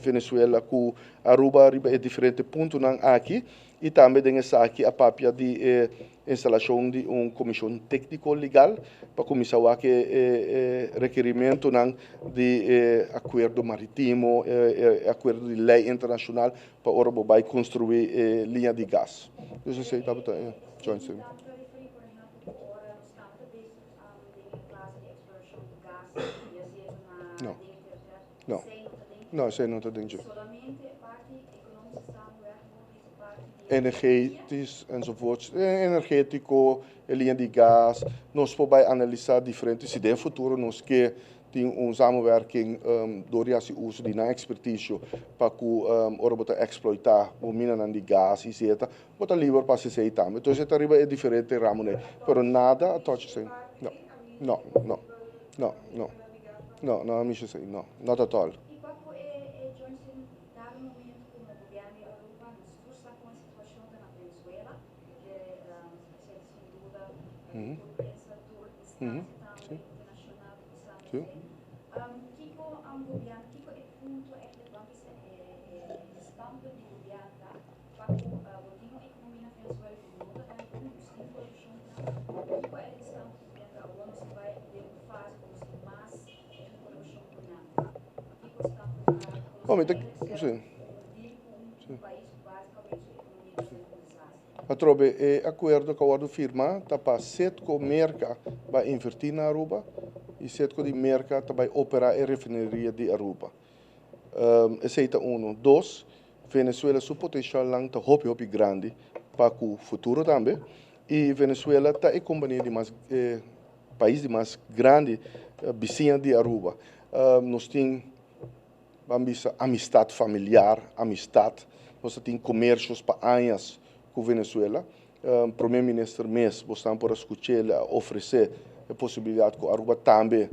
Venezuela e Aruba é diferente ponto aqui e também tem essa aqui a papia de instalação de comissão técnico legal para começar a que requerimento de acordo marítimo, acordo de lei internacional para o Aruba vai construir linha de gás. Então, isso aí está joint. Não. Não. Não, isso aí não está dentro. Energetisch enzovoorts. Energético, linha de gás. Nós podemos analisar diferentes ideias no futuro. Nós que tem samenwerking door esse uso de expertise para que o exploitar o mineral de gás e etc. Bota livre para se sair também. Então, isso é diferente ramo, né? Pero nada a touch sem. Não, não, não, não, não, não, não, não, não, not at all. Sim. Sim. Atrobe, acordo que o firma está para setco merca para investir na Aruba e setco de merca para operar a refinaria de Aruba. Esse é um. Dois, Venezuela seu potencial lá está hopi grande para o futuro também. E Venezuela está a companhia de mais país de mais grande vizinha de Aruba. Nós temos amistade familiar, nós temos comércios para anos com Venezuela. O primeiro-ministro mesmo está por escutar oferecer a possibilidade que Aruba também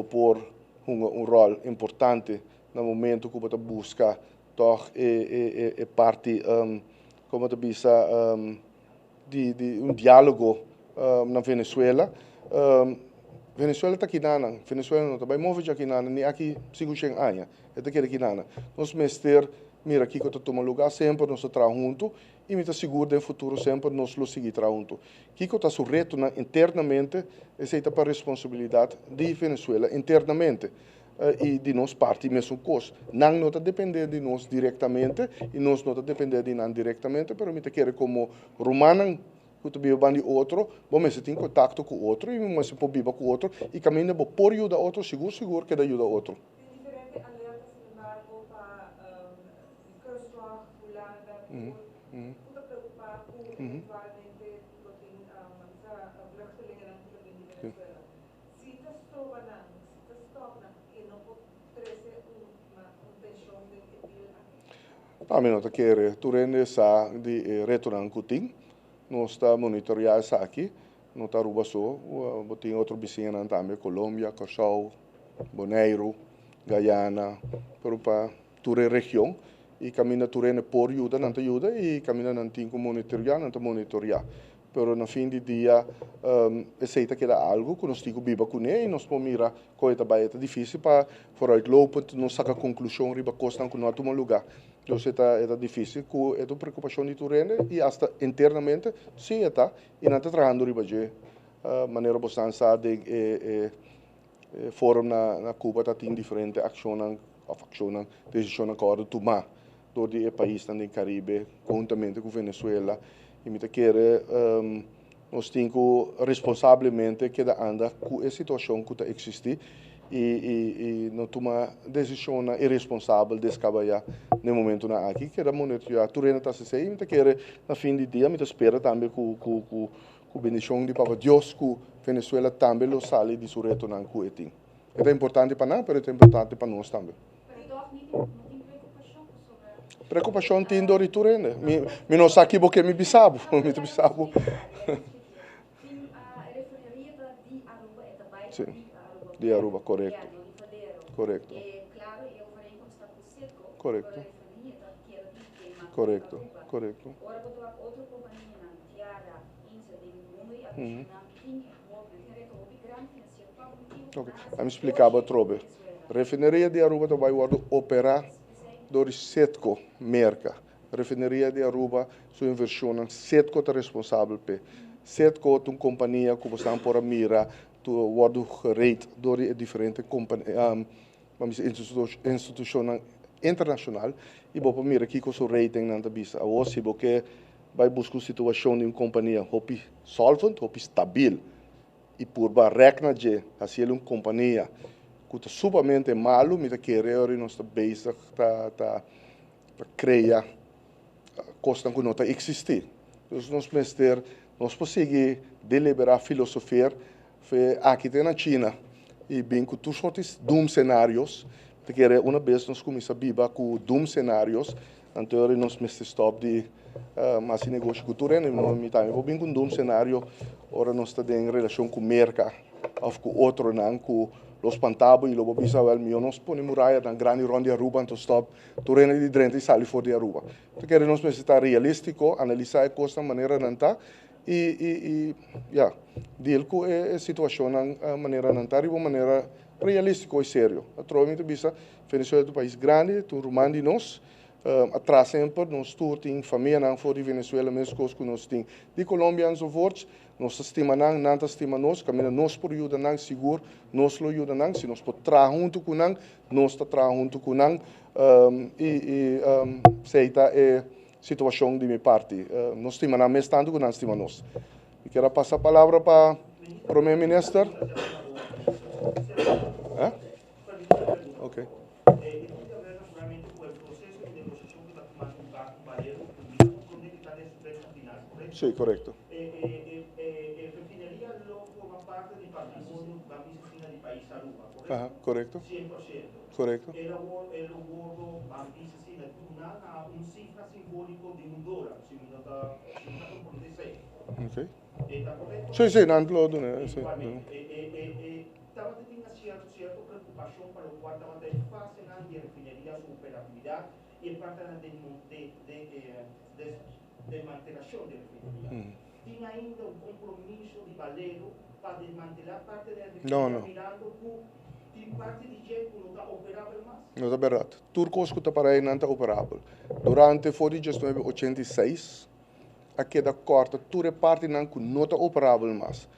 pôr rol importante no momento que você busca toch parte como te bisa de diálogo na Venezuela. Venezuela está aqui Venezuela não está bem movido aqui nem aqui 500 anos está aqui nós mestre mira aqui que eu tomo lugar sempre nós trabalhamos junto e me está seguro no futuro sempre nós lo seguir junto aqui que está reto internamente essa é para responsabilidade de Venezuela internamente e de nós parte mesmo coisa não está depender de nós diretamente e nós não está depender de nós diretamente mas me quer como romano que tu vive de outro, você tem contato com o outro e você pode viver com o outro e caminha por ajudar o outro, seguro que ajuda o outro. Tem diferentes alertas, sin embargo, para Curacao, Holanda, muito preocupado com eventualmente vluchtelingen de Venezuela. Se het stoppen, e não A mim não te quer, tu rende sa de retornar cutim, nós está monitorear sa aqui, não está ruba só, tem outro vizinho também, Colômbia, Cachau, Bonaire, Guyana, para toda a região, e caminha tu rende por ajuda, não te ajuda, e caminha não tem como monitorear, não te monitorear. Pero no fim de dia, aceita que dá algo, que nós temos biba com ele, e nós podemos mirar coisa é difícil para vooruitlopen, não sacar conclusão, riba costa que não toma lugar. Então, é difícil, é uma preocupação de tu rende, e hasta internamente, sim, e não está trabalhando riba de maneira bastante de fórum na Cuba está tem diferente ações, decisões que agora tomar, todo o país no Caribe, conjuntamente com Venezuela. E me quer nós temos responsavelmente que anda com a situação que existe e não toma decisão irresponsável de escabar no momento na aqui que era monitorar tudo está se sei me quer na fim de dia me espera também com bendição de Papa Deus que Venezuela também lo sale de seu retorno com etim é importante para nós mas é importante para nós também. Preocupação tem do ritorno. Mi não sabe porque me bisabo, me bisabo. Sim, de Aruba, correto. Correto. Correto. Correto, correto. Ok, vamos explicar para trobe. Refineria de Aruba vai operar door Setco merca. Refineria de Aruba, sua inversão, Setco é responsável por. Setco é uma companhia que você por mira, tu word gerate door diferente instituição internacional e vou mira aqui com o rating na tabisa. A você porque vai buscar a situação de uma companhia hopi solvent, hopi stabil e por barreca de assim uma companhia que está supamente malo, me querer nós está basic tá criar costa que não está existir. Então nós conseguimos deliberar filosofia aqui na China e bem que tu sortes cenários, te querer uma vez nós começamos a viver com cenários, então nós mesmo stop de mas negócio cultural, não me tá, eu bem com cenário, ora nós está em relação com merca, ou com outro não com los pantabos e logo bisa wel mio nos pone muralla dan grande ronde Aruba to stop turene di drente e sali fuori Aruba. Tu quer nós necessitar realístico, analisar a coisa maneira nanta e deal com a situação na maneira nanta e maneira realístico e sério. A troca bisa Venezuela é um país grande, tu rumando de nós atrás sempre nós tem família não for de Venezuela mesmo coisas que nós tem de Colômbia e so forte nós estima não estima nós caminha nós por ajuda não seguro nós lo ajuda não se nós por trabalhar junto com não nós está trabalhando junto com não seita é situação de minha parte nós estima não mesmo tanto que não estima nós eu quero passar a palavra para o primeiro-ministro ok. Sí, correcto. Refinería lo forma parte del patrimonio del país Aruba, ¿correcto? Ajá, correcto. 100%. Correcto. El acuerdo país a un cifra simbólico de $1, si no está por decir. Okay. ¿Está correcto? Sí, sí, no lo dudo. Estaba teniendo cierta preocupación para lo cual estaba de fase de refinería su operatividad y en parte de desmantelación de refinería. ¿Tiene ainda un compromiso de Valero para desmantelar parte de la refinería mirando que parte de gente que no está operável más? Não é verdade. Turcos que para aí não está operável. Durante foi de 1986, a queda corta, toda parte não está operável mais.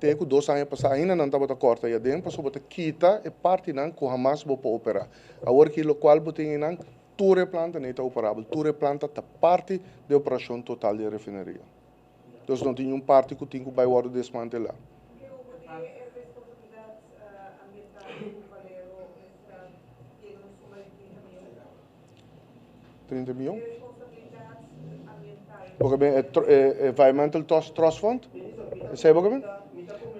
Tem que 2 anos passar ainda não estava corta aí dentro, só botar quita e parte não que jamais vou para operar. Agora que o qual botem não toda planta não está operável, toda planta está parte da operação total da refineria. Então não tem parte que tem que vai hora desmantelar. $30 milhões? Porque bem, é Environmental Trust Fund? Sei porque bem?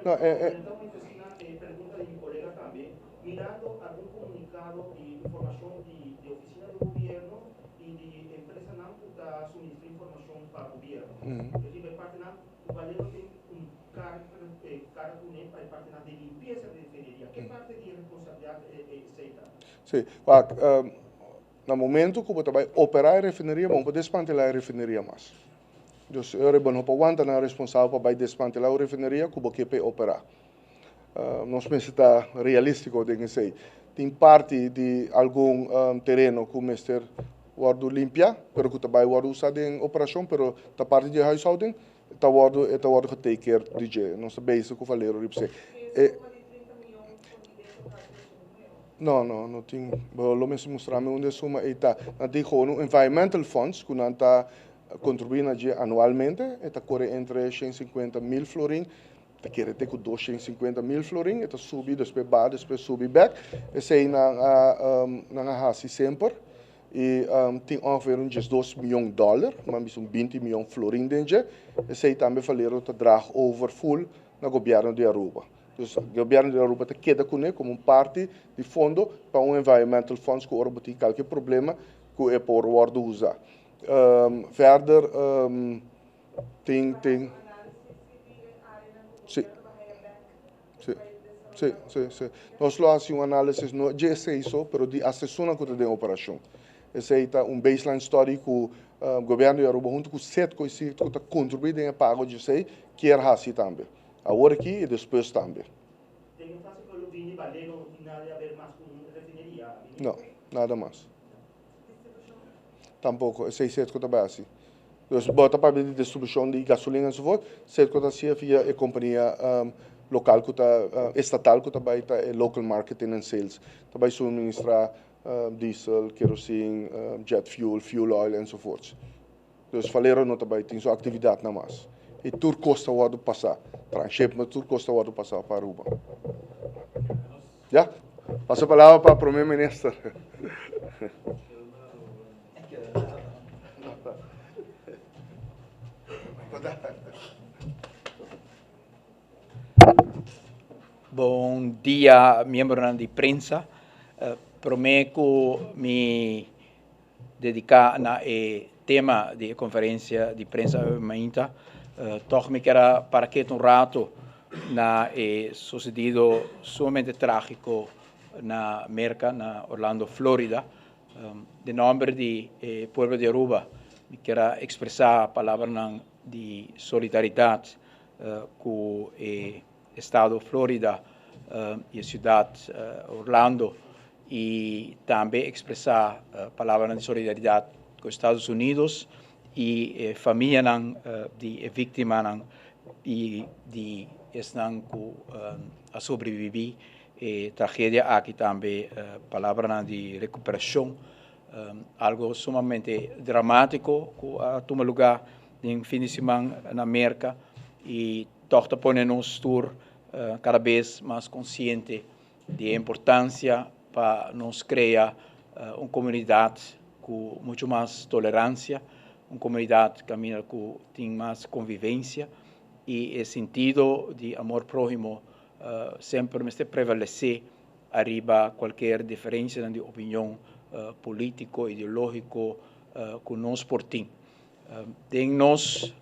Não, pergunta de mi colega também, mirando algum comunicado e informação de oficina do governo e de cara também para parte de limpeza de refineria. Que parte de responsabilidade é aceita? Sim, no momento que você vai operar a refineria, vamos desmantelar a refineria mais. Então, eu não posso responsável para desmantelar a refineria que você quer operar. Nós precisamos estar realístico, dizer. Tem parte de algum terreno que o mestre guarda limpar, pero que também guarda usar em operação, pero a parte de huishouding está guarda take care de nossa base que eu falei para você. Uma de 30 milhões por dentro para não tem. Lo mesmo mostrar me onde suma está. Não tem gewoon environmental funds que não está contribuindo anualmente, está corre entre 150 mil florin. Te quer ter com 250 mil florin, está subir, depois subir back. Esse aí na hasi sempre. E tem ongeveer uns 2 milhões de dólares, mas 20 milhões de florin dentro. Esse aí também faleram te drag over full no governo de Aruba. Dus o governo de Aruba te queda com ele como parte de fundo para environmental funds que Aruba tem qualquer problema que é por worden usar. Verder tem sim. Sim. Nós fazemos uma análise, não já sei isso, mas de assessora que tem operação. Esse aí está baseline study que o governo de Aruba, junto com o SET, que está contribuindo em pago de sei, quer assim também. Agora aqui e depois também. Tem um fácil que o Vini Valero não tem nada a ver mais com refineria? Não, nada mais. Tampouco, esse aí SET que está assim. Dus bota para a distribuição de gasolina e so forth, SET que está assim via a companhia local que está estatal que também está local marketing and sales, também suministrar diesel, kerosene, jet fuel, fuel oil en so forth. Dus Valero não também tem sua atividade na mais. E tudo custa o ano passar, transshipment tudo custa o ano passar para Aruba. Já? Passa a palavra para o primeiro-ministro. Bom dia, membros de prensa. Prometo me dedicar na tema de conferência de prensa amanhã. Toch me quero para que um rato na sucedido sumamente trágico na América, na Orlando, Florida. De nome de povo de Aruba, me quero expressar a palavra de solidariedade com o estado Florida e a cidade Orlando, e também expressar a palavra de solidariedade com os Estados Unidos e família de vítima e de estão a sobreviver tragédia aqui também palavra de recuperação, algo sumamente dramático que toma lugar em fim de semana na América, e torta põe-nos cada vez mais consciente da importância para nos criar uma comunidade com muito mais tolerância, uma comunidade que tem mais convivência, e o sentido de amor próximo sempre me prevalecer arriba qualquer diferença de opinião político, ideológico que nós portamos. Em nosso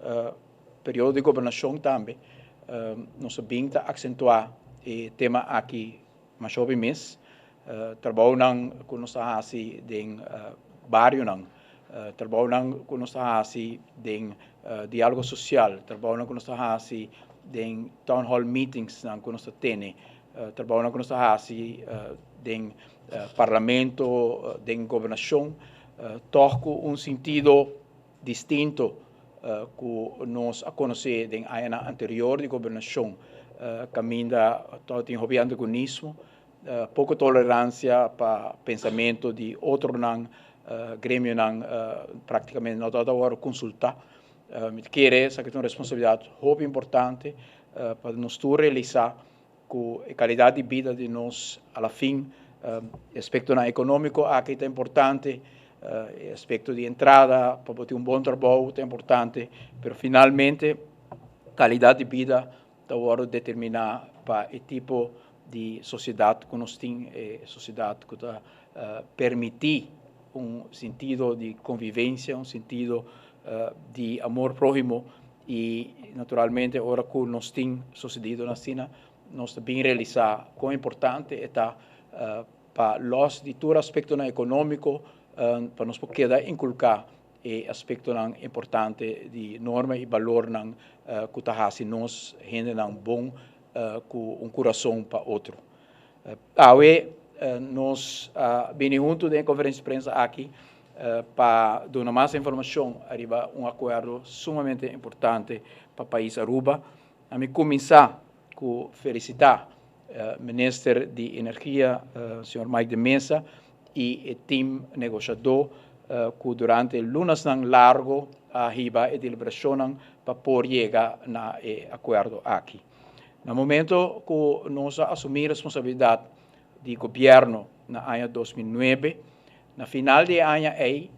período de governação também, nós vamos acentuar o tema aqui mais jovem mês, trabalhando com nós assim em barrio, trabalhando com nós assim em diálogo social, trabalhando com nós assim em town hall meetings que nós temos, trabalhando com nós assim em parlamento, em governação, toco sentido distinto que nós conhecemos em a anterior de governação, caminha todo em hobby antagonismo, pouca tolerância para pensamento de outro grêmio praticamente não toda hora consultar. Querer essa que é uma responsabilidade muito importante para nós realizar com a qualidade de vida de nós, ao fim, aspecto econômico aqui é importante, aspecto de entrada para ter bom trabalho é importante, mas finalmente qualidade de vida está determinar para o tipo de sociedade que nós temos, sociedade que está permitir sentido de convivência, sentido de amor próximo, e naturalmente agora que nós tem sucedido na China, nós também realizar quão importante está para nós de todo aspecto econômico, para nós poder inculcar e aspecto importante de norma e valor que está se nós gente bom com coração para outro. Nós vem junto da conferência de imprensa aqui para dar mais informação arriba acordo sumamente importante para o país Aruba. A mim começar com felicitar o ministro de Energia, Sr. Mike de Mesa, e o time negociador que durante lunas largo arriba a deliberação para poder chegar na acordo aqui. No momento que nós assumimos a responsabilidade de governo na ano 2009, na final de ano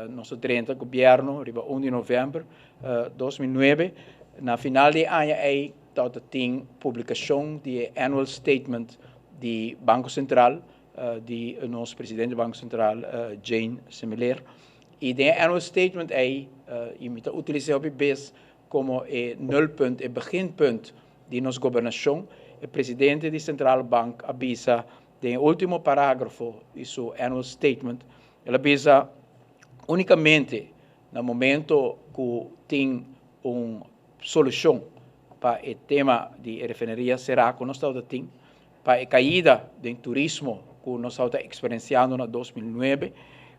nosso 30 governo, arriba 1 de novembro de 2009, na final de ano tem publicação de annual statement do Banco Central, de nosso presidente do Banco Central, Jane Semelier. E de annual statement imita utilizar o BES como nulpunt, o beginpunt de nossa governação. O presidente da Central Bank avisa no último parágrafo de seu annual statement, ele avisa unicamente no momento que tem uma solução para o tema de refineria será que nós estamos tendo, para a caída do turismo que nós estamos experienciando em 2009,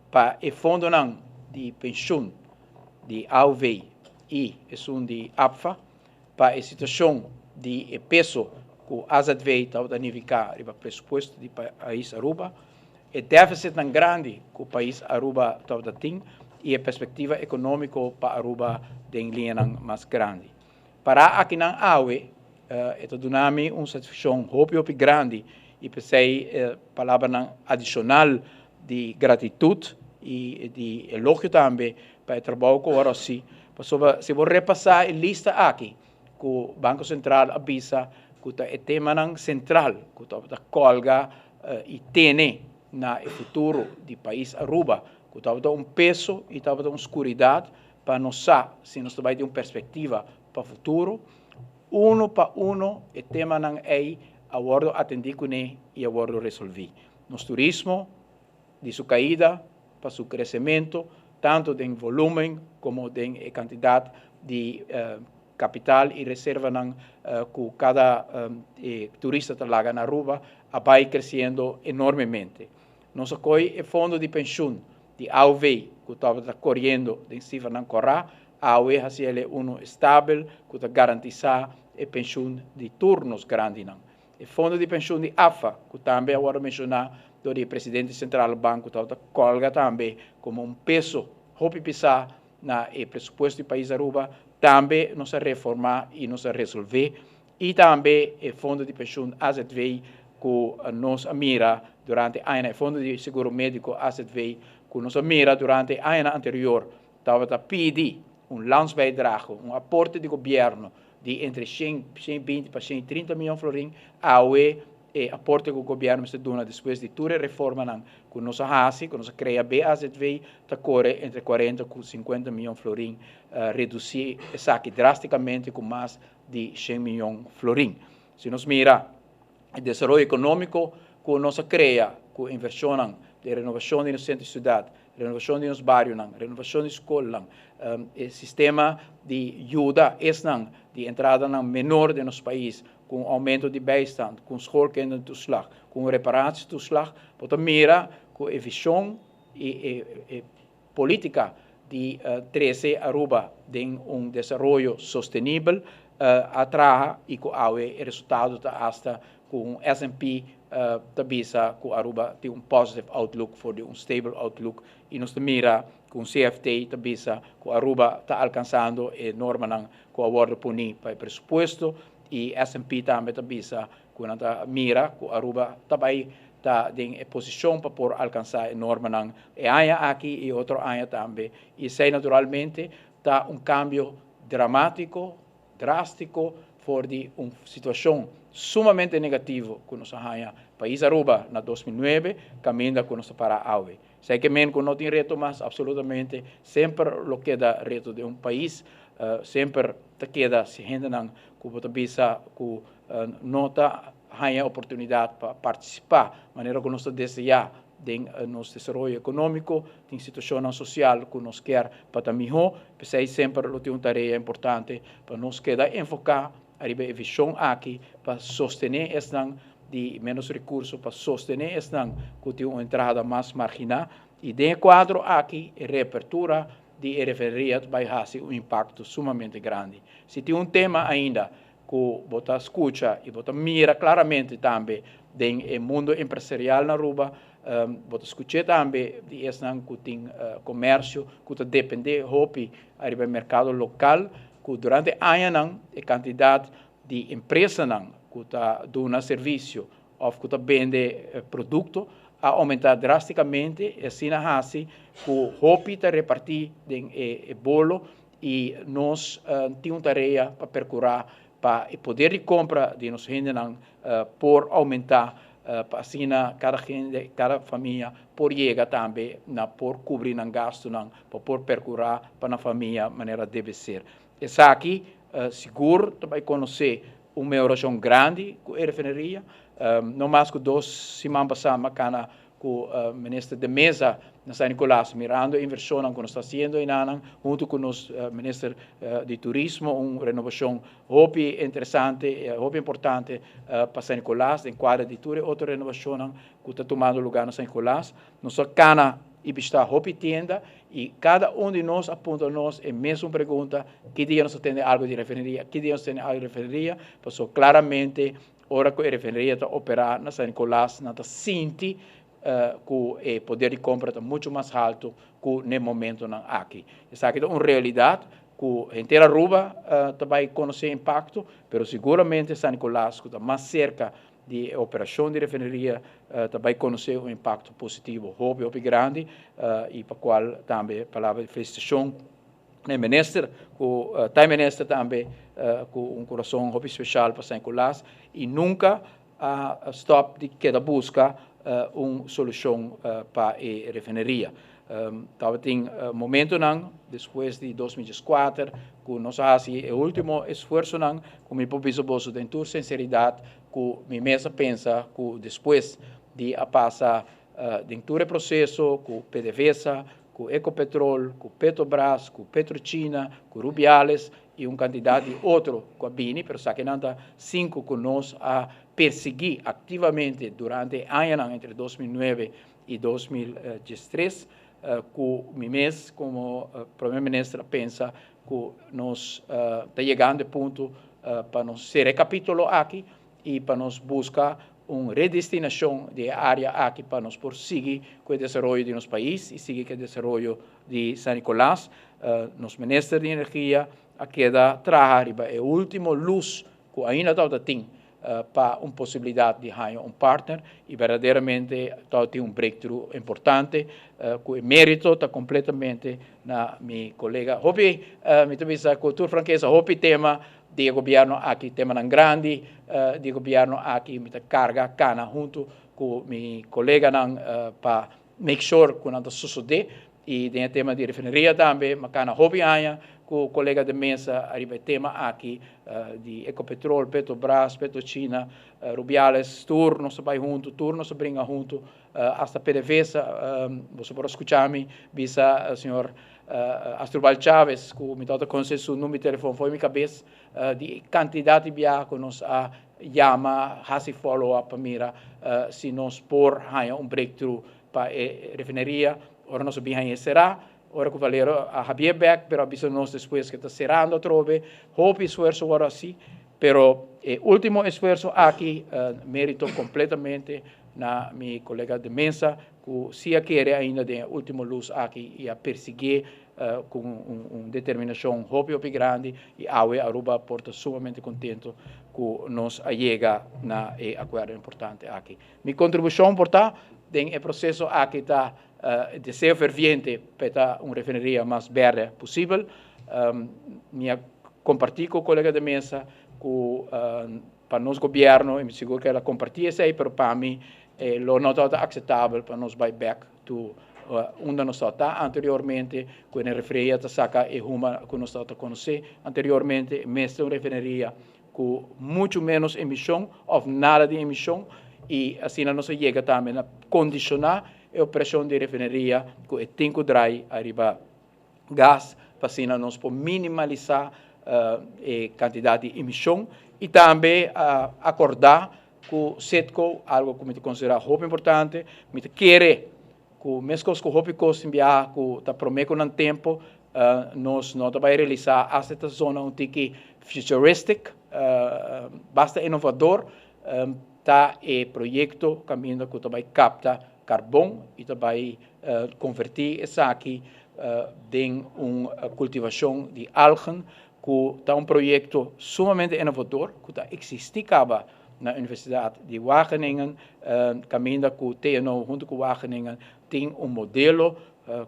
para o fundo de pensão de AUV e o fundo de APFA, para a situação de peso que o AZV está a nivelar o pressuposto do país Aruba, o déficit tão grande que o país Aruba está a ter e a perspectiva econômica para Aruba em linha mais grande. Para aqui na AUE, está dando uma satisfação muito grande e pensei palavra adicional de gratitude e de elogio também para o trabalho que agora sim. Se vou repassar a lista aqui, que o Banco Central avisa que o tema central que está colga e tem no futuro do país Aruba, que está peso e está uma escuridão para nós saber se nós vai ter uma perspectiva para o futuro. Uno para uno, o tema é agora atender com ele e agora resolver. Nosso turismo, de sua caída para seu crescimento, tanto em volume como em quantidade de capital e reserva que cada turista traga na Aruba vai crescendo enormemente. Nós acolhe o fundo de pensão de AUV, que está correndo em cima de Corá, a AUV é um estável, que está garantiza a pensão de turnos grande. O fundo de pensão de AFA, que também agora mencionar do presidente central do banco, está colga também como um peso, roupa pisar na pressuposto do país Aruba, também nos reformar e nos resolver. E também o fundo de pensão AZV, que nos mira durante o ano, o fundo de seguro médico AZV, que nos mira durante o ano anterior, estava a pedir landsbijdrage, aporte do governo de entre 120 para 130 milhões de florins, e aporte que o governo está dando depois de toda a reforma que nós fazemos, que nós criamos a BAZV, está corre entre 40 e 50 milhões de florins, reduzir essa aqui drasticamente com mais de 100 milhões de florins. Se nós mira o desenvolvimento econômico que nós criamos, com inversão de renovação de centro de cidade, renovação de bairros, renovação de escolas, o sistema de ajuda de entrada menor de nosso país, com aumento de bijstand, com schoolkindertoeslag, com reparatiestoeslag, para mira com a visão e política de 13 Aruba de desenvolvimento sustentável, atraja e com o resultado hasta com S&P tabisa que Aruba tem positive outlook for stable outlook e nós mira com CFT tabisa que Aruba está alcançando a norma que aborda punir para o pressuposto e S&P também tabisa que mira que Aruba também está em posição para poder alcançar a norma e aia aqui e outro aia também e sei naturalmente está cambio dramático, drástico for de uma situação sumamente negativa que nós temos país Aruba na 2009 caminha com nós para a AUE. Sei que não tem reto, mas absolutamente sempre lo que dá reto de um país sempre te queda se gente não que bota bisa que nota hanya oportunidade para participar, maneira que nós desejar em nosso desenvolvimento econômico, em situação social que nós quer para melhor, pensei sempre que uma tarefa importante para nós queda enfocar a visão aqui para sostener esta de menos recursos, para sostener esta que tem uma entrada mais marginal e dentro quadro aqui a reapertura de referia vai ter um impacto sumamente grande. Se tem um tema ainda que você escuta e você mira claramente também no mundo empresarial na Aruba, você escuta também de esse que tem comércio, que depende do mercado local, que durante anos a quantidade de empresas que está dando serviço ou que está vendendo produto a aumentar drasticamente, e assim que o hopi está repartir o bolo e nós temos tarefa para percorrer para o poder de compra de nós gente por aumentar para assim cada família por chegar também por cobrir o gasto para por percorrer para a família maneira deve ser. Essa aqui seguro vai conhecer uma oração grande com a refineria. Não mais que 2 semanas passadas, com o ministro de Mesa, na São Nicolás, mirando a inversão que nós estamos fazendo em Anang, junto com o ministro de Turismo, uma renovação muito interessante, muito importante para São Nicolás, em quadro de tudo, outra renovação que está tomando lugar na São Nicolás. Nós cana e está muito tenda e cada de nós aponta a nós a mesma pergunta: que dia nós temos algo de refineria? Que dia nós temos algo de refineria? Passou claramente, hora que a refineria está operar na São Nicolás, nós sente que o poder de compra está muito mais alto que no momento aqui. Essa aqui é uma realidade que a inteira Aruba vai conhecer impacto, mas seguramente São Nicolás, que está mais cerca de operação de refineria, vai conhecer um impacto positivo, muito grande, e para o qual também a palavra de felicitação ao ministro, que ministro também, com um coração muito especial para São Nicolás, e nunca stop de cada busca uma solução para a refineria. Talvez tem momento depois de 2004, que nós fazemos o último esforço como o bispo de toda sinceridade, que minha mesa pensa que depois de passar em todo o processo, com PDVSA, com Ecopetrol, com Petrobras, com Petrochina, com Rubiales e uma quantidade de outros com a Bini, mas que não está 5 que nós a perseguir ativamente durante anos entre 2009 e 2013, que o mês como primeiro-ministro pensa que nós está chegando ao ponto para nós se recapitular aqui e para nós buscar uma redestinação de área aqui para nós prosseguir com o desenvolvimento de nosso país e seguir com o desenvolvimento de São Nicolás. Nosso ministro de Energia queda trabalhar a última luz que ainda tem para uma possibilidade de ganhar um partner e verdadeiramente tem um breakthrough importante que o mérito está completamente na minha colega. Hopi, me tuvisa cultura franqueza, hopi tema de governo aqui, tema grande de governo aqui, me carga cana junto com minha colega para make sure que não sucede e tem tema de refineria também, mas cana hopi aia com o colega de mesa arriba tema aqui de Ecopetrol, Petrobras, Petrochina, Rubiales, turno se vai junto, turno se brinca junto, hasta PDVSA, você pode escutar-me, bisa o senhor Asdrubal Chaves, que me dá consenso o número de telefone, foi minha cabeça, de quantidade de viagens que nos chama, faz follow-up para mira, se nós por um breakthrough para a refineria, ora nós bem será, ora que valeu a Javier Beck, pero aviso nós depois que está cerrando trove, hope esforço agora sim, pero o último esforço aqui, mérito completamente na minha colega de mesa, que se quer ainda de última luz aqui e a perseguir com uma determinação hope grande e a Aruba porta sumamente contento que nos chega na acordo importante aqui. Minha contribuição porta tem o processo aqui está desejo ferviente para uma refineria mais verde possível. Minha compartilho com o colega de mesa que para nosso governo, eu me seguro que ela compartilha isso aí, mas para mim, não está aceitável para nós buy back to onde nós está anteriormente, quando referia a saca e uma que nós está a conhecer anteriormente, mesmo uma refineria com muito menos emissão ou nada de emissão, e assim nós chega também a condicionar a operação de refineria com o tempo dry arriba gás, para assim nós podemos minimalizar a quantidade de emissão e também acordar com o SETCO, algo que me considera muito importante, me quer que mesmo que o custo enviar, que está prometido no tempo, nós não vamos realizar esta zona um tique futuristic, bastante inovador, tá e projeto caminho que vai captar carbono e vai convertir isso aqui em uma cultivação de algas, que está um projeto sumamente inovador, que está existindo na Universidade de Wageningen, caminho que o TNO junto com Wageningen tem um modelo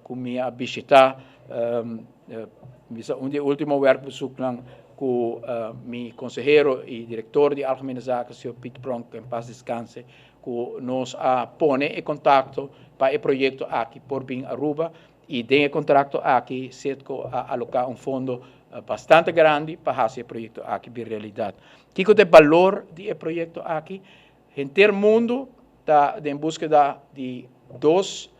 que me visitar, um último werkbezoek com meu consejero e diretor de Algemene Zaken, o Sr. Piet Pronk, em paz descanse, que nos põe em contato para o projeto aqui por bem Aruba, e tem contrato aqui, SETCO a alocar um fundo bastante grande para fazer o projeto aqui de realidade. O que é o valor do projeto aqui? Em todo o mundo está em busca de 2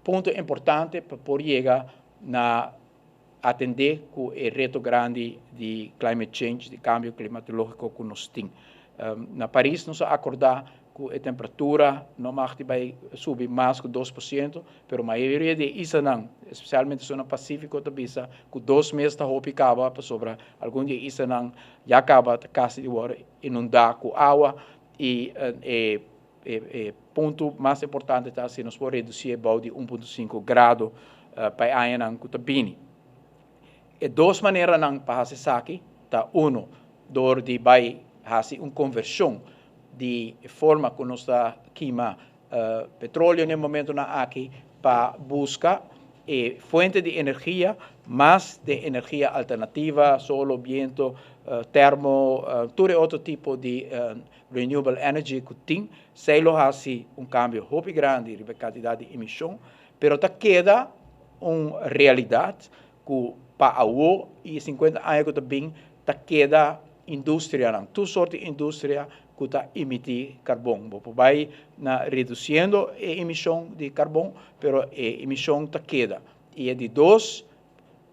pontos importantes para poder chegar a atender com o reto grande de climate change, de cambio climatológico que nós temos. Na Paris, nós acordar que a temperatura não vai subir mais que 2%, mas a maioria de isso não, especialmente no Pacífico, que 2 meses está acaba, para sobre algum dia isso não, já acaba a casa de hora inundar com água e ponto mais importante é se nós podemos reduzir o de 1,5 graus para a área que está bem. E 2 maneiras para fazer isso aqui, tá? Door de vai fazer uma conversão de forma que nós está queimando petróleo no momento aqui para buscar fonte de energia, mais de energia alternativa, solo, viento, termo, todo outro tipo de renewable energy que tem, se lo hace um cambio muito grande de quantidade de emissão, pero tá queda uma realidade que para a UO e 50 anos que também tá queda indústria, toda sorte de indústria que está emitindo carbono. Vai reduzindo a emissão de carbono, mas a emissão está queda. E é de 2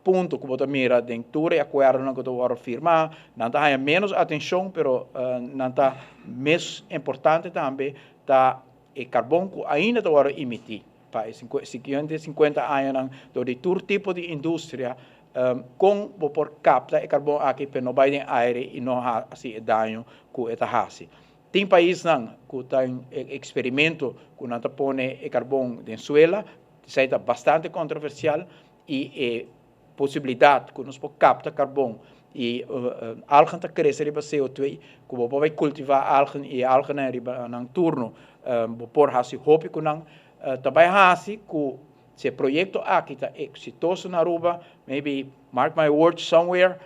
pontos que você mira dentro do acordo que você vai firmar, não está menos atenção, mas não está mais importante também, está o carbono que ainda vai emitir. Para 50 anos, de todo tipo de indústria, com por captar o carbono aqui para não vai no ar e não fazer dano que está fazendo. Tem países que estão em experimento que não põe o carbono em suela, isso é bastante controversial e a possibilidade que nós podemos captar carbono e algas está crescendo para CO2, que você vai cultivar algas e algas no turno, por fazer hopi que não, também fazer que se o projeto aqui está exitoso na Aruba, maybe mark my words somewhere,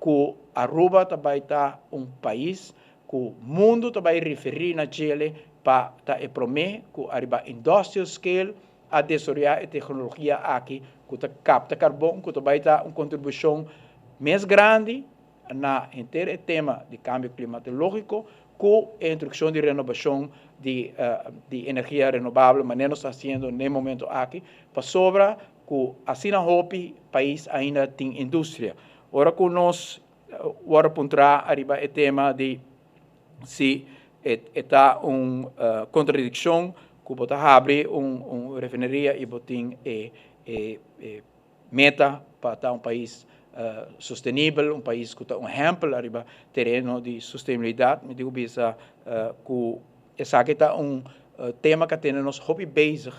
que Aruba também está um país que o mundo também referir na Chile para prometer que arriba industrial scale a desenvolver a tecnologia aqui que capta carbono, que também está uma contribuição mais grande na inteiro tema de cambio climatológico, com a introdução de renovação de energia renovável, mas nós está fazendo no momento aqui, para sobra que assim na o país ainda tem indústria. Ora que nós agora apontar arriba o tema de se está uma contradição que você abre uma refineria e você tem meta para estar um país sustentável, um país que está um exemplo arriba terreno de sustentabilidade. Me digo bisa que essa aqui está tema que temos hobby basic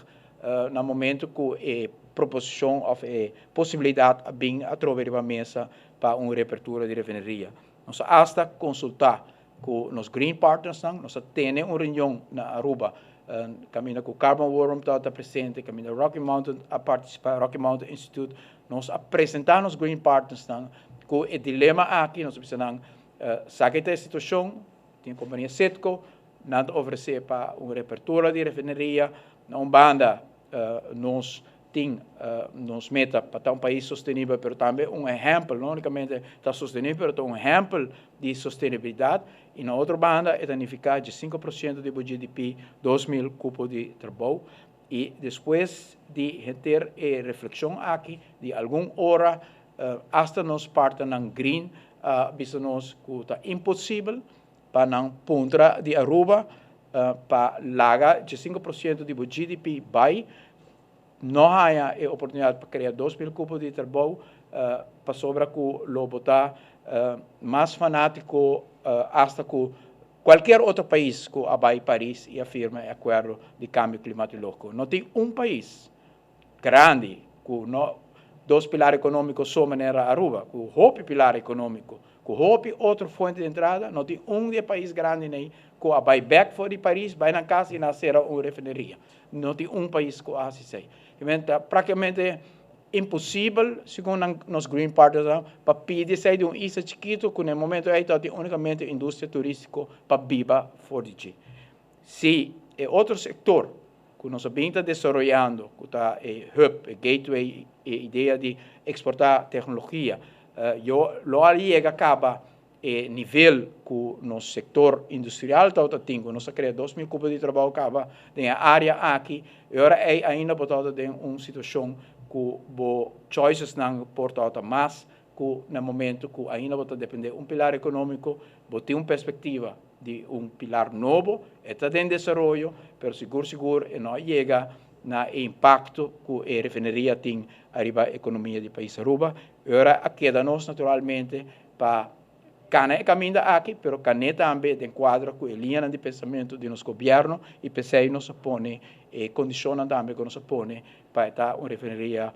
no momento que a proposição ou a possibilidade bem através da mesa para uma reabertura de refineria. Nós hasta consultar com os Green Partners, nós temos uma reunião na Aruba, caminho com o Carbon Forum está presente, caminho Rocky Mountain a participar, Rocky Mountain Institute, nós apresentamos os Green Partners com o dilema aqui, nós precisamos saber da situação, tem a companhia SETCO, nada oferecer para uma reabertura de refineria, não banda nós tem nos meta para um país sustentável, mas também um exemplo, não unicamente da sustentável, mas um exemplo de sustentabilidade. E na outra banda, é danificar de 5% do GDP, 2.000 cupos de trabalho. E depois de ter reflexão aqui, de alguma hora, hasta nós partimos em green, visto nós que está impossível para não pontra de Aruba, para largar de 5% do GDP, não há a oportunidade para criar 2.000 cupos de trabalho, para sobra que o botar mais fanático, hasta que qualquer outro país que abai Paris e afirma o acordo de câmbio climático. Não tem um país grande que dois pilares econômicos só maneira Aruba, que o pilar econômico, que o outra fonte de entrada, não tem um de país grande nem que abai back for de Paris, vai na casa e nascer uma refinaria. Não tem um país que assim sei. Praticamente impossível, segundo nos Green Party, para pedir sair de um isla chiquito, que no momento aí tem unicamente indústria turística para viver fora de. Se é outro setor que nós estamos desenvolvendo, que está hub, gateway, a ideia de exportar tecnologia, lo ali acaba nível que no setor industrial está tendo, nós criamos 2.000 cupos de trabalho acaba na área aqui, e agora ainda botado em uma situação que o choices não portam mais, que no momento que ainda vai depender um pilar econômico, vai ter uma perspectiva de um pilar novo, está em desenvolvimento, mas seguro, não chega no impacto que a refinaria tem arriba a economia do país Aruba. Agora, queda nós naturalmente para Cana caminha aqui, mas Cana também tem quadro com a linha de pensamento do nosso governo e PCI nos põe e condiciona também que nos põe para estar uma refinaria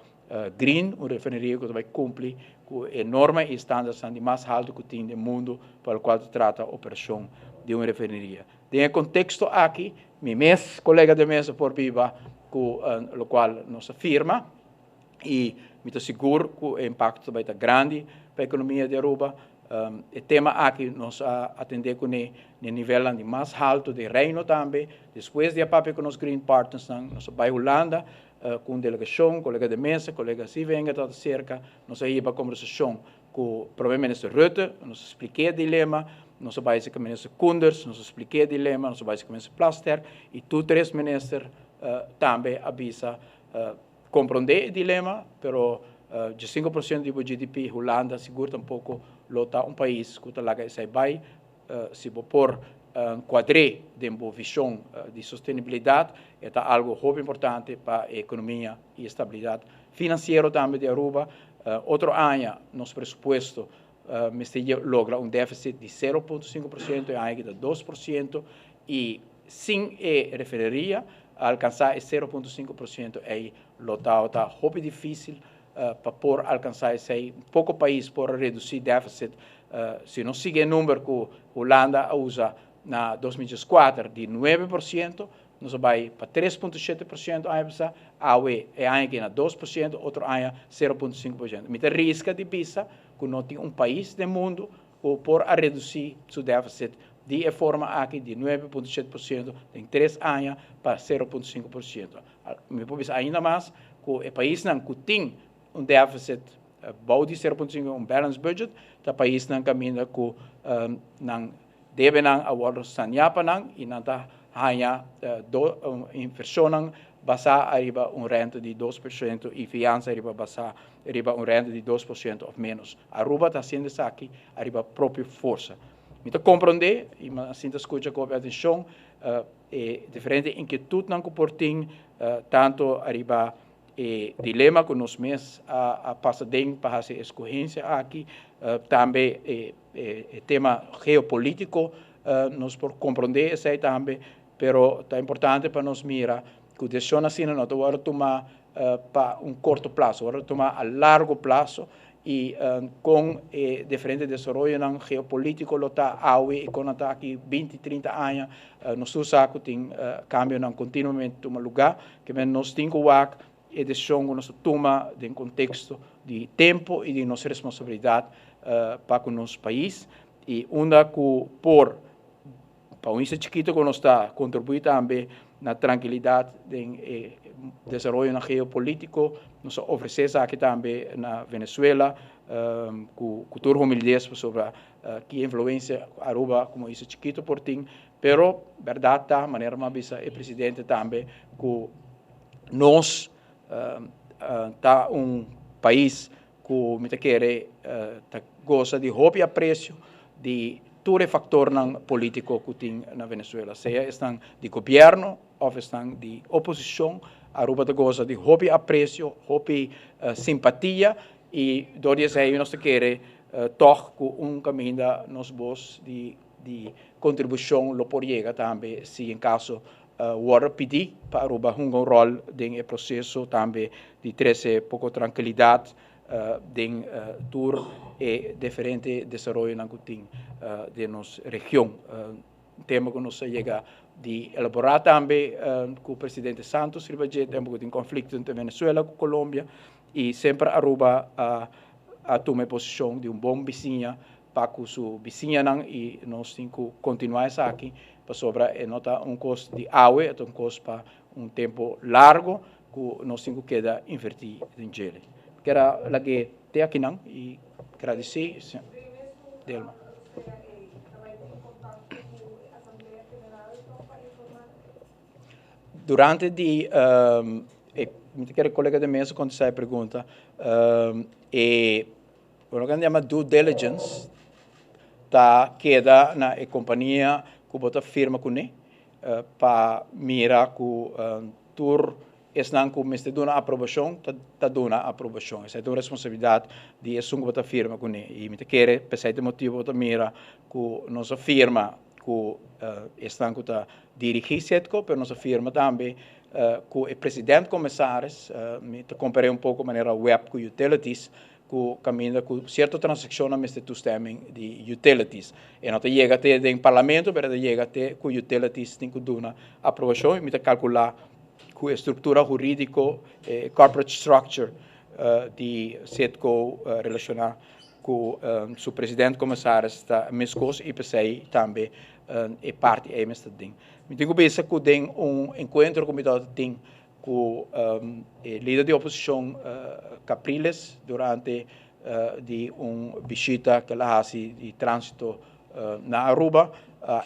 green, uma refinaria que vai cumprir com a norma e estándares de mais alto que tem no mundo para o qual trata a operação de uma refinaria. Em contexto aqui, meus colegas de mesa por viva, com o qual nos afirma, e me estou seguro que o impacto vai estar grande para a economia de Aruba. O tema aqui nós atender com o nível de mais alto de reino também. Depois de papel com os Green Partners, nós vai Holanda com delegação, colega de mesa, colega se venga toda cerca, nós aí para conversação com o primeiro-ministro Rutte, nós expliquei o dilema, nós vai com o ministro Koenders, nós expliquei o dilema, nós vai com o ministro Plaster e todos três ministros também avisa compreender o dilema, pero de 5% do GDP, Holanda segura um pouco lota um país que está lá que vai se por quadré de uma visão de sustentabilidade é algo muito importante para a economia e estabilidade financeira também de Aruba. Outro ano, nosso presupuesto logra um déficit de 0,5% e aí de 2% e sem a refinaria alcançar esse 0,5% é lotado está muito difícil para por alcançar esse pouco país por reduzir déficit. Se não sigue o número que a Holanda usa na 2004 de 9%, nós vai para 3,7%, a UE é ainda na 2%, outro ano 0,5%. Me risca de visa que não tem um país do mundo que por reduzir seu déficit de forma aqui de 9,7% em 3 anos para 0,5%. Me pode ainda mais que o país não tem um déficit bom de 0,5%, um balance budget, o país não caminha que não deve não agora sanear não e não está ganha inversão basar arriba renta de 2% e fiança arriba basar arriba renta de 2% ou menos. Aruba está sendo isso aqui arriba própria força. Então compreender e assim escuta com atenção diferente inquietude não comportem tanto arriba dilema que nós mesmos a passadem para essa escorrência aqui também tema geopolítico nós por compreender isso aí também, pero é importante para nós mirar que a decisão assim não vai tomar para um curto prazo, vai tomar a largo prazo e com diferentes desenvolvimentos geopolíticos lo está e com aqui 20, 30 anos nós usamos que tem cambio não continuamente toma lugar que nós temos que a decisão que nós toma em contexto de tempo e de nossa responsabilidade para o nosso país e onde que por para um chiquito que nos está contribuindo também na tranquilidade e desenvolvimento geopolítico, nos oferece aqui também na Venezuela, com cultura humildez sobre que influência Aruba como isso chiquito por ti, pero verdade tá maneira mais bisa o presidente também que nós tá país que me quer gosta de hobby e apreço de todo factor político que tem na Venezuela, seja estão de governo ou estão de oposição, Aruba gosta de hobby apreço, hobby simpatia e dois aí nós quer toch com caminho nos bos de contribuição lo por chegar também se em caso war pedir para Aruba um rol no processo também de trazer pouco tranquilidade den tour e diferente desenvolvimento na kuting de nossa região. Tema que nós chega de elaborar também com o presidente Santos, temos um conflito entre Venezuela e Colômbia e sempre Aruba a tomar posição de bom vizinho para que sua vizinha e nós temos que continuar isso aqui para sobre nota custo de água, custo para tempo largo que nós temos que quedar invertir em gelo. Quero lagi te aqui não e agradecer Delma. Durante me quero colega de mesa quando sai pergunta e o que chama due diligence tá queda na companhia que bota firma com ele para mirar que tour não como se dá aprovação, está dando aprovação. Essa é a responsabilidade de assumir a firma com ele. E me quer, por esse motivo, eu mira que nossa firma que está dirigir Setco, mas nossa firma também que o presidente comissários, me comparei pouco a maneira web com utilities, que caminha com certa transação na mesma toestemming de utilities. E não chega até o parlamento, mas chega até que utilities tem que dar aprovação e me calcular com a estrutura jurídica, corporate structure de Setco relacionar com o presidente comissário está mescos e pensei também é parte é mesmo ding. Me tenho pensado que tem encontro com tem com líder de oposição Capriles durante de visita que ela faz de trânsito na Aruba,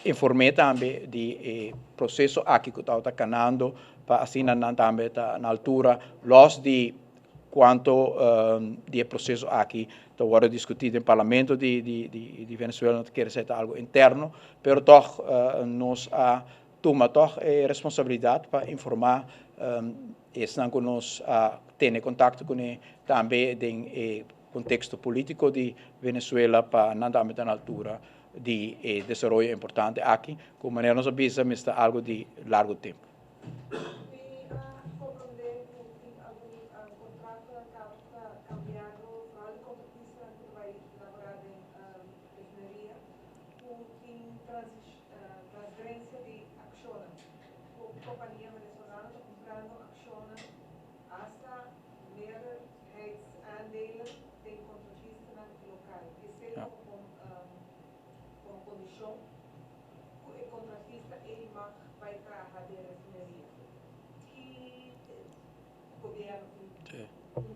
informei também de processo aqui que está caminhando para assim também na altura los de quanto de processo aqui está agora discutido no parlamento de Venezuela, não quer ser algo interno, pero toch nós toma toch responsabilidade para informar estão que nós temos contato com ele também em contexto político de Venezuela para não também na altura de desenvolvimento importante aqui, com maneira nós avisa algo de largo tempo. Transferência de Acciona. A companhia venezuelana está comprando Acciona hasta meerderheidsandelen tem contratista local. Esse é como condição que o contratista ele vai trabalhar de refineria. Que governo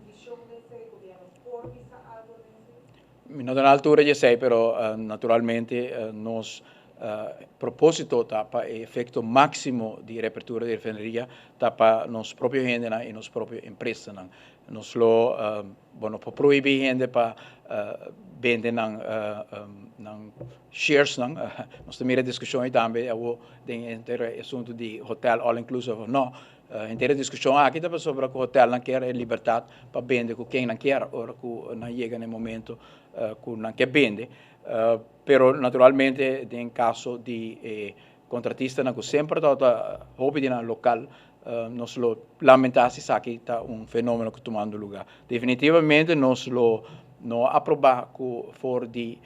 visão nesse governo por visa algo nesse? Não na altura já sei, pero naturalmente nós propósito para efeito máximo de reapertura de refineria para nos próprios gente e nos próprios empresas nos lo bueno para proibir gente para vender shares nós temos discussão também tem inteiro assunto de hotel all inclusive não inteira discussão aqui também sobre que o hotel não quer liberdade para vender com quem não quer ou que não chega no momento que não quer vender. Pero naturalmente em caso de contratista que sempre está hobby na local nós lo lamentamos aqui está fenômeno que tomando lugar definitivamente nós lo não aprovar que for de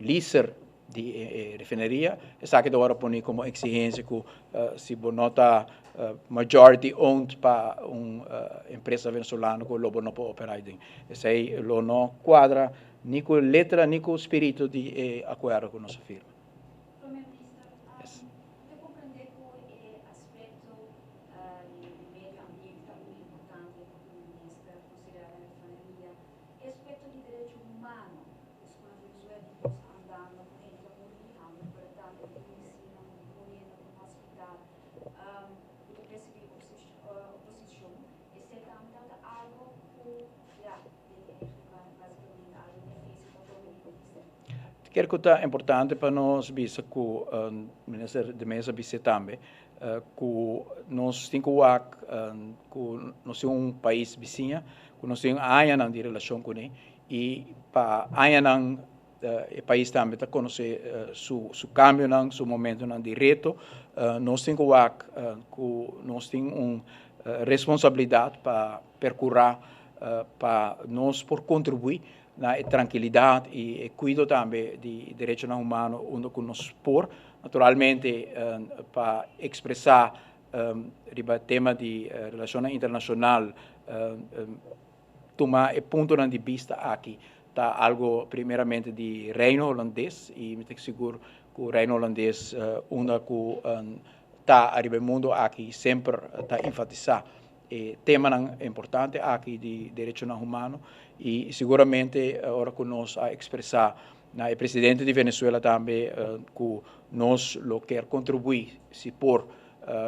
leaser de refineria essa que agora põe como exigência que se bonota majority owned para empresa venezuelana que lobo não pode operar esse aí lo não quadra nem com letra nem com espírito de acordo com nossa firma. Yes. Eu compreender que o aspecto do meio ambiente é muito importante nesta considerada na família. O aspecto de direito humano, quando os médicos andando dentro da comunidade, para dar o ensino, unindo com a hospital, eu percebi oposição, e se também algo que já basicamente algo difícil para o ministro. Quer que é importante para nós bisa que o ministro de mesa bisa também que nós temos que nós somos país vizinho, que nós temos ainda de relação com ele e para ainda o país também está conhecer su cambio su momento de reto nós temos que nós temos responsabilidade para percorrer para nós por contribuir na tranquilidade e cuido também de direitos humanos onde nós por naturalmente para expressar o tema de relações internacionais tomar o ponto de vista aqui está algo primeiramente de Reino Holandês e me tenho seguro que o Reino Holandês onde está arriba mundo aqui sempre está enfatizar tema importante aqui de direitos humanos e seguramente agora que nós a expressar o presidente de Venezuela também que nós lo quer contribuir se por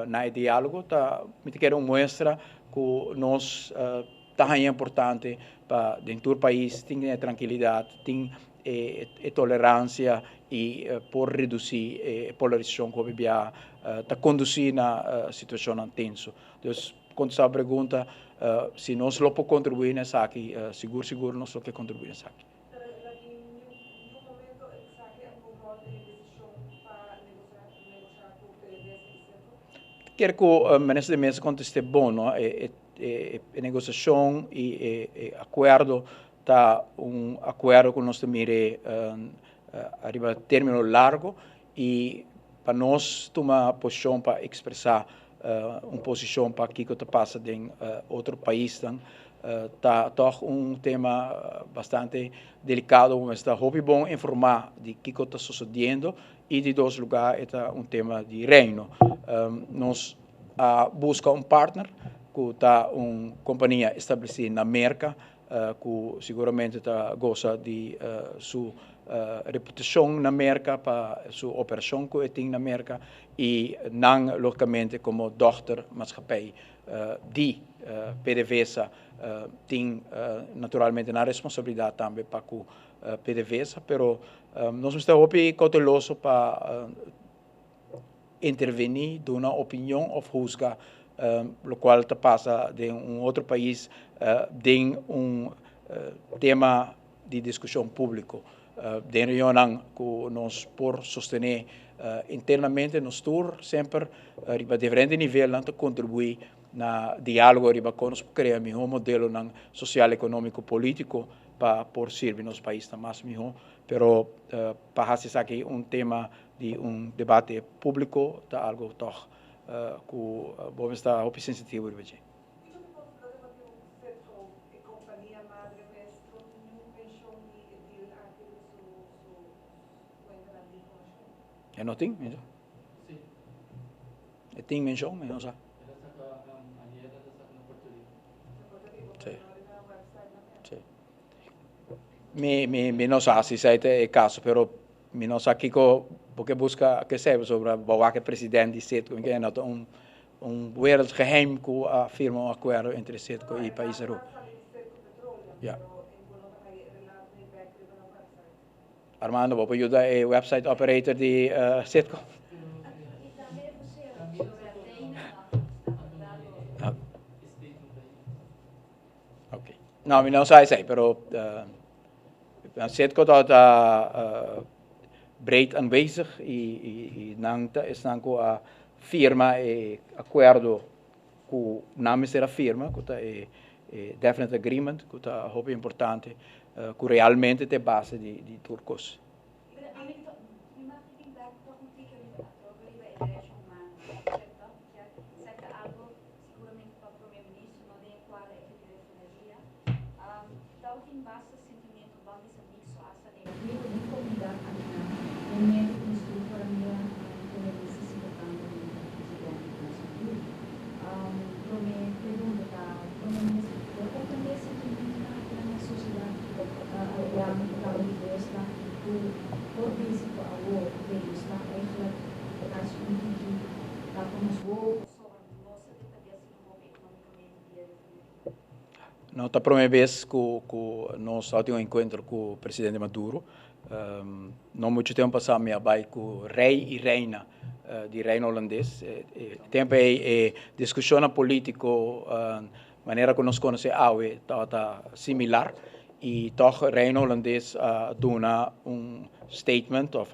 na diálogo tá me quer mostra que nós tá importante para dentro do país tem tranquilidade tem tolerância e por reduzir polarização que vivia tá conduzir na situação tenso. Então quando essa pergunta se nós lo podemos contribuir nessa aqui seguro nós lo que contribuir nessa aqui. Nenhum momento sabe o rol de decisão para negociar com o PDVSA? Quero que o ministro de mesa conteste bom, não? Negociação e acordo tá acordo que nós mire arriba término largo e para nós tomar posição para expressar uma posição para que passa em outro país tá tema bastante delicado mas está bom informar de que está sucedendo e de dois lugares é tema de reino nós busca partner que está uma companhia estabelecida na América que seguramente gosta de sua reputação na América para sua operação que tem na América e não logicamente como dochter maatschappij de PDVSA tem naturalmente uma responsabilidade também para o PDVSA, pero nós estamos bem cautelosos para intervenir, dar uma opinião ou juzgar o qual passa de outro país de tema de discussão público. De reunião que nós por sostener internamente nós sempre a diferente nível para contribuir na diálogo com nós criar um modelo social, econômico, político para por servir nos países mais melhor, pero para fazer aqui tema de debate público tá algo toch que vamos estar muito sensitivo hoje. É não tem, mesmo? Sim. É tem menção, mas não sabe. Sim. Me não sabe se isso é caso, pero me não sabe que porque busca que sabe sobre o presidente de CETCO, que é wereldgeheim que afirma um acordo entre CETCO e país europeu. Yeah. Armando, vou ajudar o website operator de CETCO. E também você sobre a reina, Ok. Não, não sei se, pero CETCO está breed aanwezig e não is não a firma e acordo que namens da firma, que é definite agreement, que é muito importante, que realmente é base de turcos. assunto da como vou sobre nossa dependência no momento economicamente de Não, a primeira vez que nós tivemos um encontro com o presidente Maduro. Não muito tempo passado, me abai com o rei e rainha de reino holandês. Tempo é discussão política, maneira que nós conhecemos, está similar. E toch o reino holandês dona statement, ou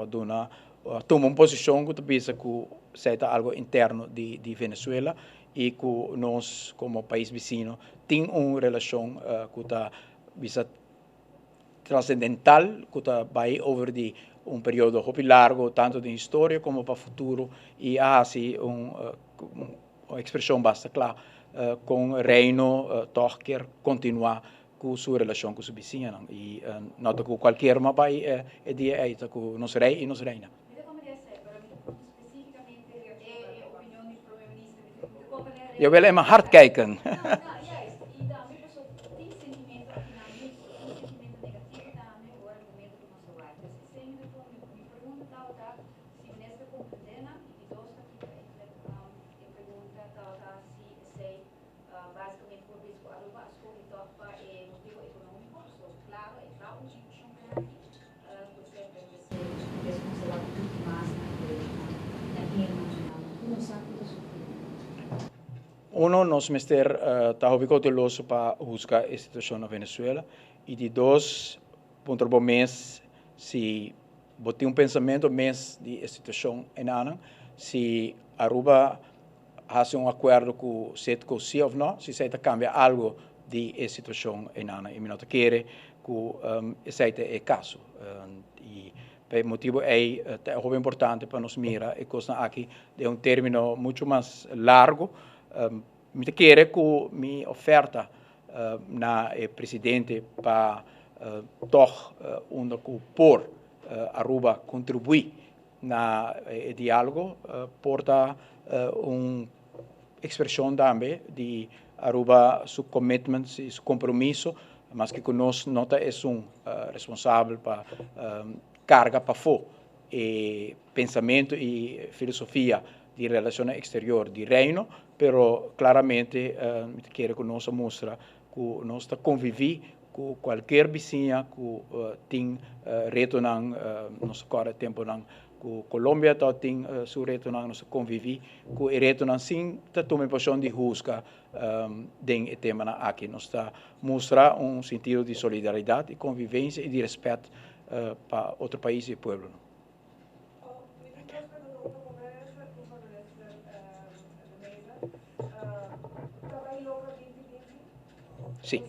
toma uma posição que pensa que seja algo interno de Venezuela e que nós, como país vizinho, temos uma relação que está transcendental, que vai over de período muito largo, tanto de história como para o futuro, e há assim uma expressão bastante clara com o reino toch quer continuar com sua relação com os vizinhos. E nota que qualquer uma vai é dia com nosso rei e nossa rainha. Eu wil in mijn hart kijken. Uno, nós mister está cauteloso para buscar a situação na Venezuela. E de dois, ponto por mês, se botar pensamento mês de situação em Anang, se Aruba faz acordo com o CETCO, sim ou não, se se cambia algo de situação em Anang. E não quer que esse é o caso. E por motivo é importante para nós mirar e coisa aqui de término muito mais largo. Me quer que minha oferta na presidente para toch onde por Aruba contribuir na diálogo porta expressão também de Aruba seu commitment, seu compromisso, mas que nós nota é responsável para carga para fora e pensamento e filosofia de relação exterior de reino, pero claramente quero que nós mostra que nós conviver com qualquer vizinha que tem reto não nosso cara tempo não que Colômbia tem seu reto não nós conviver com o reto não sim toma posição de busca den tema aqui nós mostra sentido de solidariedade e convivência e de respeito para outro país e povo. Sim.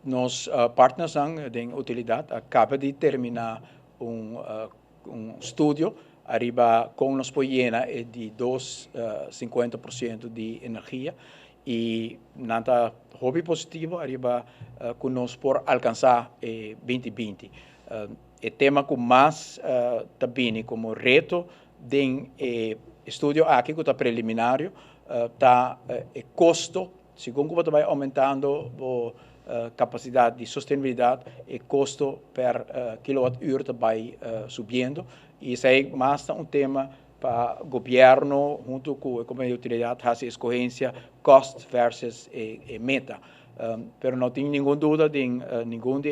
Nos partners de utilidade acaba de terminar estudo arriba com nos poiena de 50% de energia e nada hobby positivo arriba com nós por alcançar 2020. O tema que mais também como reto de estudo aqui que está preliminário está custo, segundo como vai aumentando capacidade de sustentabilidade e custo per quilowatt-uur vai subindo. E isso é mais tema para o governo, junto com a companhia de utilidade, fazer escolha cost versus meta. Pero não tem nenhuma dúvida de nenhum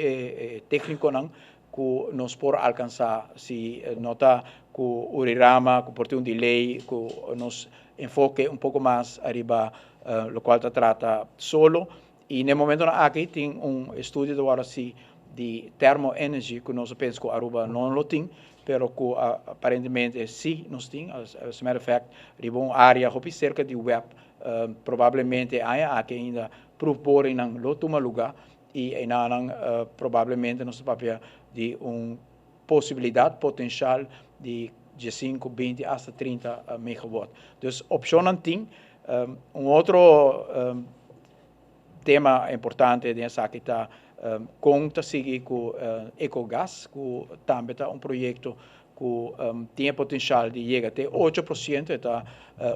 técnico não que nós por alcançar se nota que o Urirama, que por ter delay, que nos enfoque pouco mais arriba, o qual trata solo. E no momento aqui tem estudo agora de thermoenergy que nós pensamos que Aruba não lo tem, pero que aparentemente sim nós tem. As a matter of fact, arriba uma área cerca de web, provavelmente há aqui ainda propor em outro lugar e provavelmente nós vamos de possibilidade potencial de 5, 20 até 30 megawatt. Então, opção não tem. Outro tema importante dessa aqui está com tá seguir com Ecogas, que também tá projeto que tem potencial de chegar até 8%, está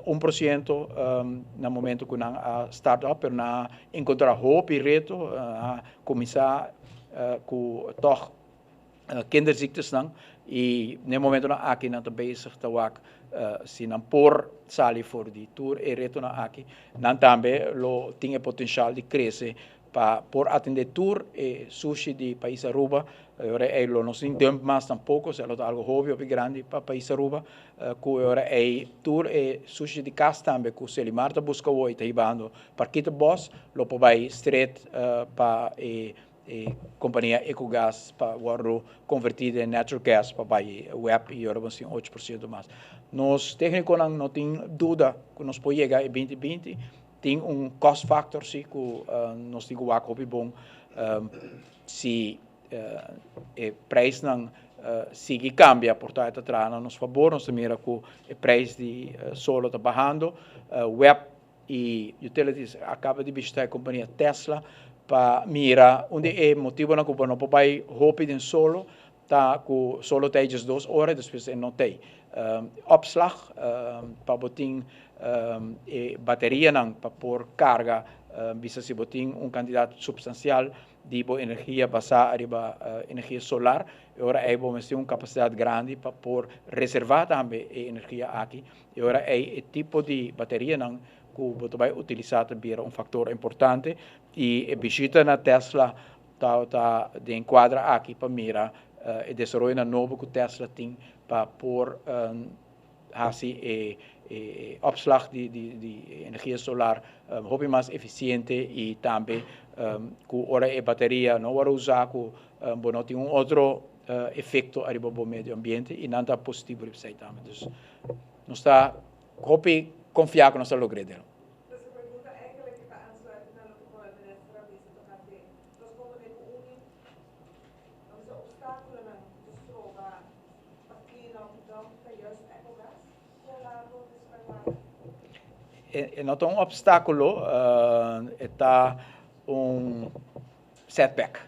1% no momento que na startup, pero na encontrar hope e reto, começar com toch kinderziektes não e no momento na aqui na bezig te wak se não por sali for die tour e reto na aqui não também lo tinha potencial de crescer para por atender tour e sushi de país Aruba ora é lo não sim tempo mas tampouco se lo algo hobby ou grande para país Aruba que ora é tour e sushi de casa também que se Marta busca o ita ibando parquita boss lo vai straight para companhia Ecogas para o convertir em natural gas para o web e agora assim 8% mais. Nós técnicos não tem dúvida que nós podemos chegar em 2020 tem cost factor sim que nós temos que acoplar bom se o preço não sigue cambia portanto atrás a nosso favor nós mira que o preço de solo está bajando web e utilities acaba de visitar a companhia Tesla para mirar onde é motivo na culpa não pode hope em solo tá com solo tem 2 horas depois não tem opslag para botar bateria não para pôr carga bisa se botar candidato substancial de energia basada em energia solar agora é bom ter uma capacidade grande para pôr reservar também energia aqui agora é o tipo de bateria não que você vai utilizar também é fator importante e a visita na Tesla tá de enquadra aqui para mirar o desenvolvimento novo que Tesla tem para pôr assim opslag de energia solar hobby mais eficiente e também que ora a bateria não vai usar que não tem outro efeito arriba ao meio ambiente e não está positivo para você também então não está hobby confiar que nós lograremos. Essa pergunta é aquela que está ansvarando com a ministra Bisa tocante nós como de obstáculo na destrova aqui na então que é Ecogas solar não tem obstáculo está setback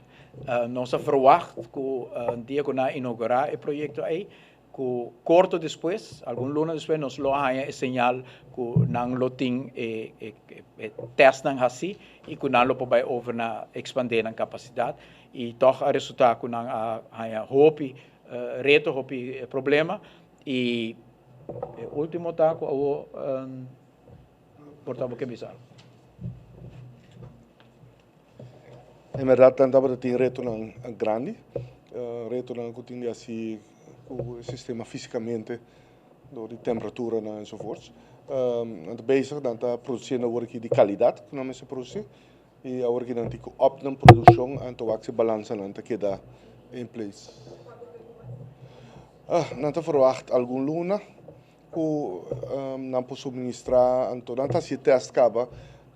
nós verwacht que dia que nós inaugurar o projeto aí que corto depois, algum luna depois, nós lo haya señal que não lo tem test não assim e que não lo pode over na expandir na capacidade e toch a resultado que não haya hope reto hope problema e último taco o portavo que bizarro. Em verdade, tanto tem reto não grande, reto não que tem assim o sistema fisicamente de temperatura e so voort. Bezig dan te produceren work de kwaliteit que não se produzir e a work dan tico op na produção en te wacht balans en te queda in place. Não te verwacht algum luna que não posso suministrar então não te se test acaba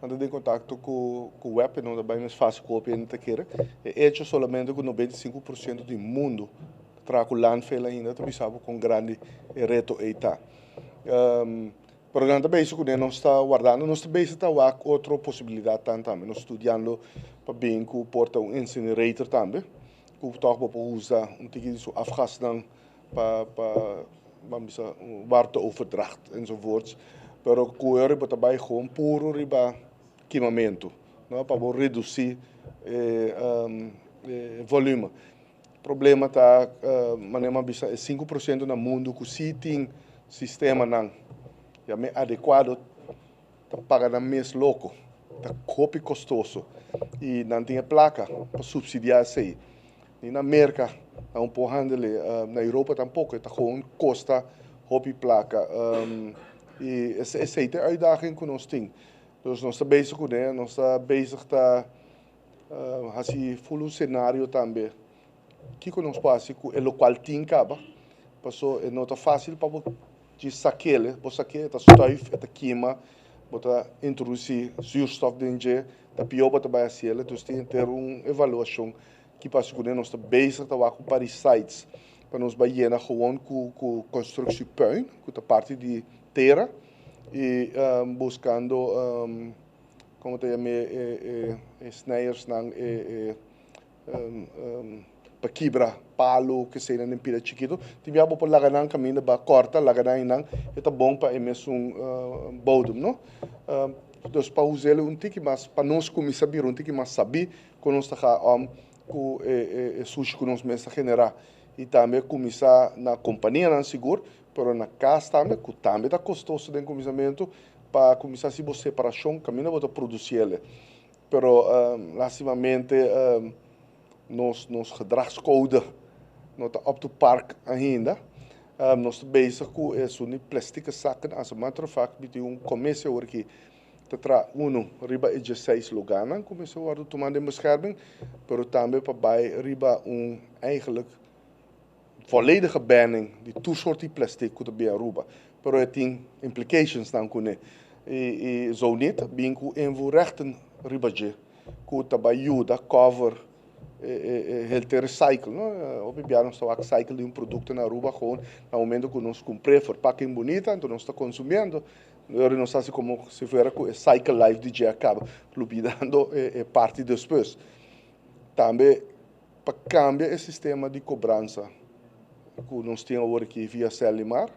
não tem contato com o web não é bem mais fácil copiar não te querer é hecho solamente com 95% do mundo trago landfill ainda tu sabe com grande reto eita programa basic que nós está guardando nós basic está outra possibilidade também nós estudando para bem que porta incinerator também que toch para usar tipo de afgas dan para vamos waar te overdracht enzovoorts pero que era para também gewoon puro riba queimamento não para reduzir volume problema tá manema bisa 5% no mundo que se tem sistema não já me adequado tá paga mês louco tá copy custoso e não tem placa para subsidiar isso e na América há pouco handele na Europa tampouco tá gewoon costa hobby placa e essa é a uitdaging que nós temos então nós estamos bezig com né nós estamos bezig tá assim full cenário também que nós passa com o local tem caba passou é não tá fácil para de saquele você saquele tá stuif tá queima bota introduzir zuurstof dentro tá pior para trabalhar cielo então tem que ter uma avaliação que passa com nós está bezig tá com para sites para nós baiana gewoon com construção puin com a parte de terra e buscando como te chama snijers para quebrar palo que seja na pira chiquito, tinha para laganan caminho para corta, laganan inang, é bom para emes bodem, não? Então para usar ele tique mais, para nós começar a vir tique mais saber que nós está com sushi que nós mesmos generar e também começar na companhia não seguro, pero na casa também, que também está custoso de começamento para começar a se você separação, caminho para produzir ele. Pero lastimamente nos gedragscode não está op de park ainda. Nós estamos bezig com isso, plastic zakken. As a matter of fact, we commissie hoor que tra riba e 6 lugares, commissie worden tomando bescherming, pero também para bij riba eigenlijk volledige banning die toesoortie plastic que bij Aruba. Pero het tem implications dan kunnen. E zo niet, bem que rechten ribaje, que também ajuda cover heel te recyclen. No? Op jaar ons recycle de produto na Aruba gewoon no momento que nós compramos verpakking bonita, então nós está consumindo. Agora nós assim como se fuera com cycle life de dia acaba, lupidando parte depois. Também para cambiar o sistema de cobrança que nós temos agora aqui via Celimar,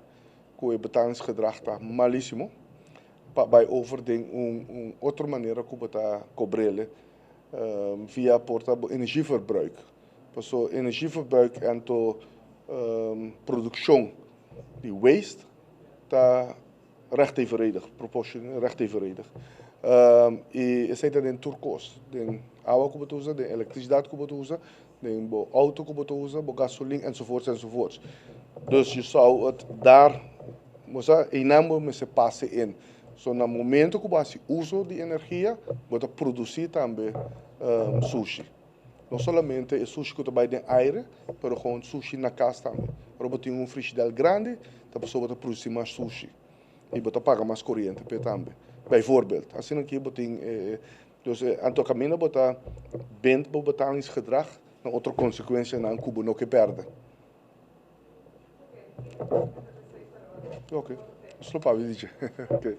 que o betalingsgedrag está malíssimo. Bij overding outra maneira que está cobrele via portable energieverbruik. So energieverbruik en to productie die waste está recht evenredig, proportioneel recht evenredig. E essa é de turcos, de água que você usa, de eletricidade que você usa, de auto que você usa, de gasolina enzovoorts enzovoorts. Dus je zou het daar, mas se passe in. So, no momento que você usa de energia, você produzir também sushi. Não somente o sushi que vai de aire, mas gewoon sushi na casa também. Você tem frigideira grande, a pessoa vai produzir mais sushi. E você paga mais corrente também. Bijvoorbeeld, assim aqui você tem, dus aan het caminho você bent para betalingsgedrag, na outra consequência na cubo não que perde. Ok, só para dizer. Ok.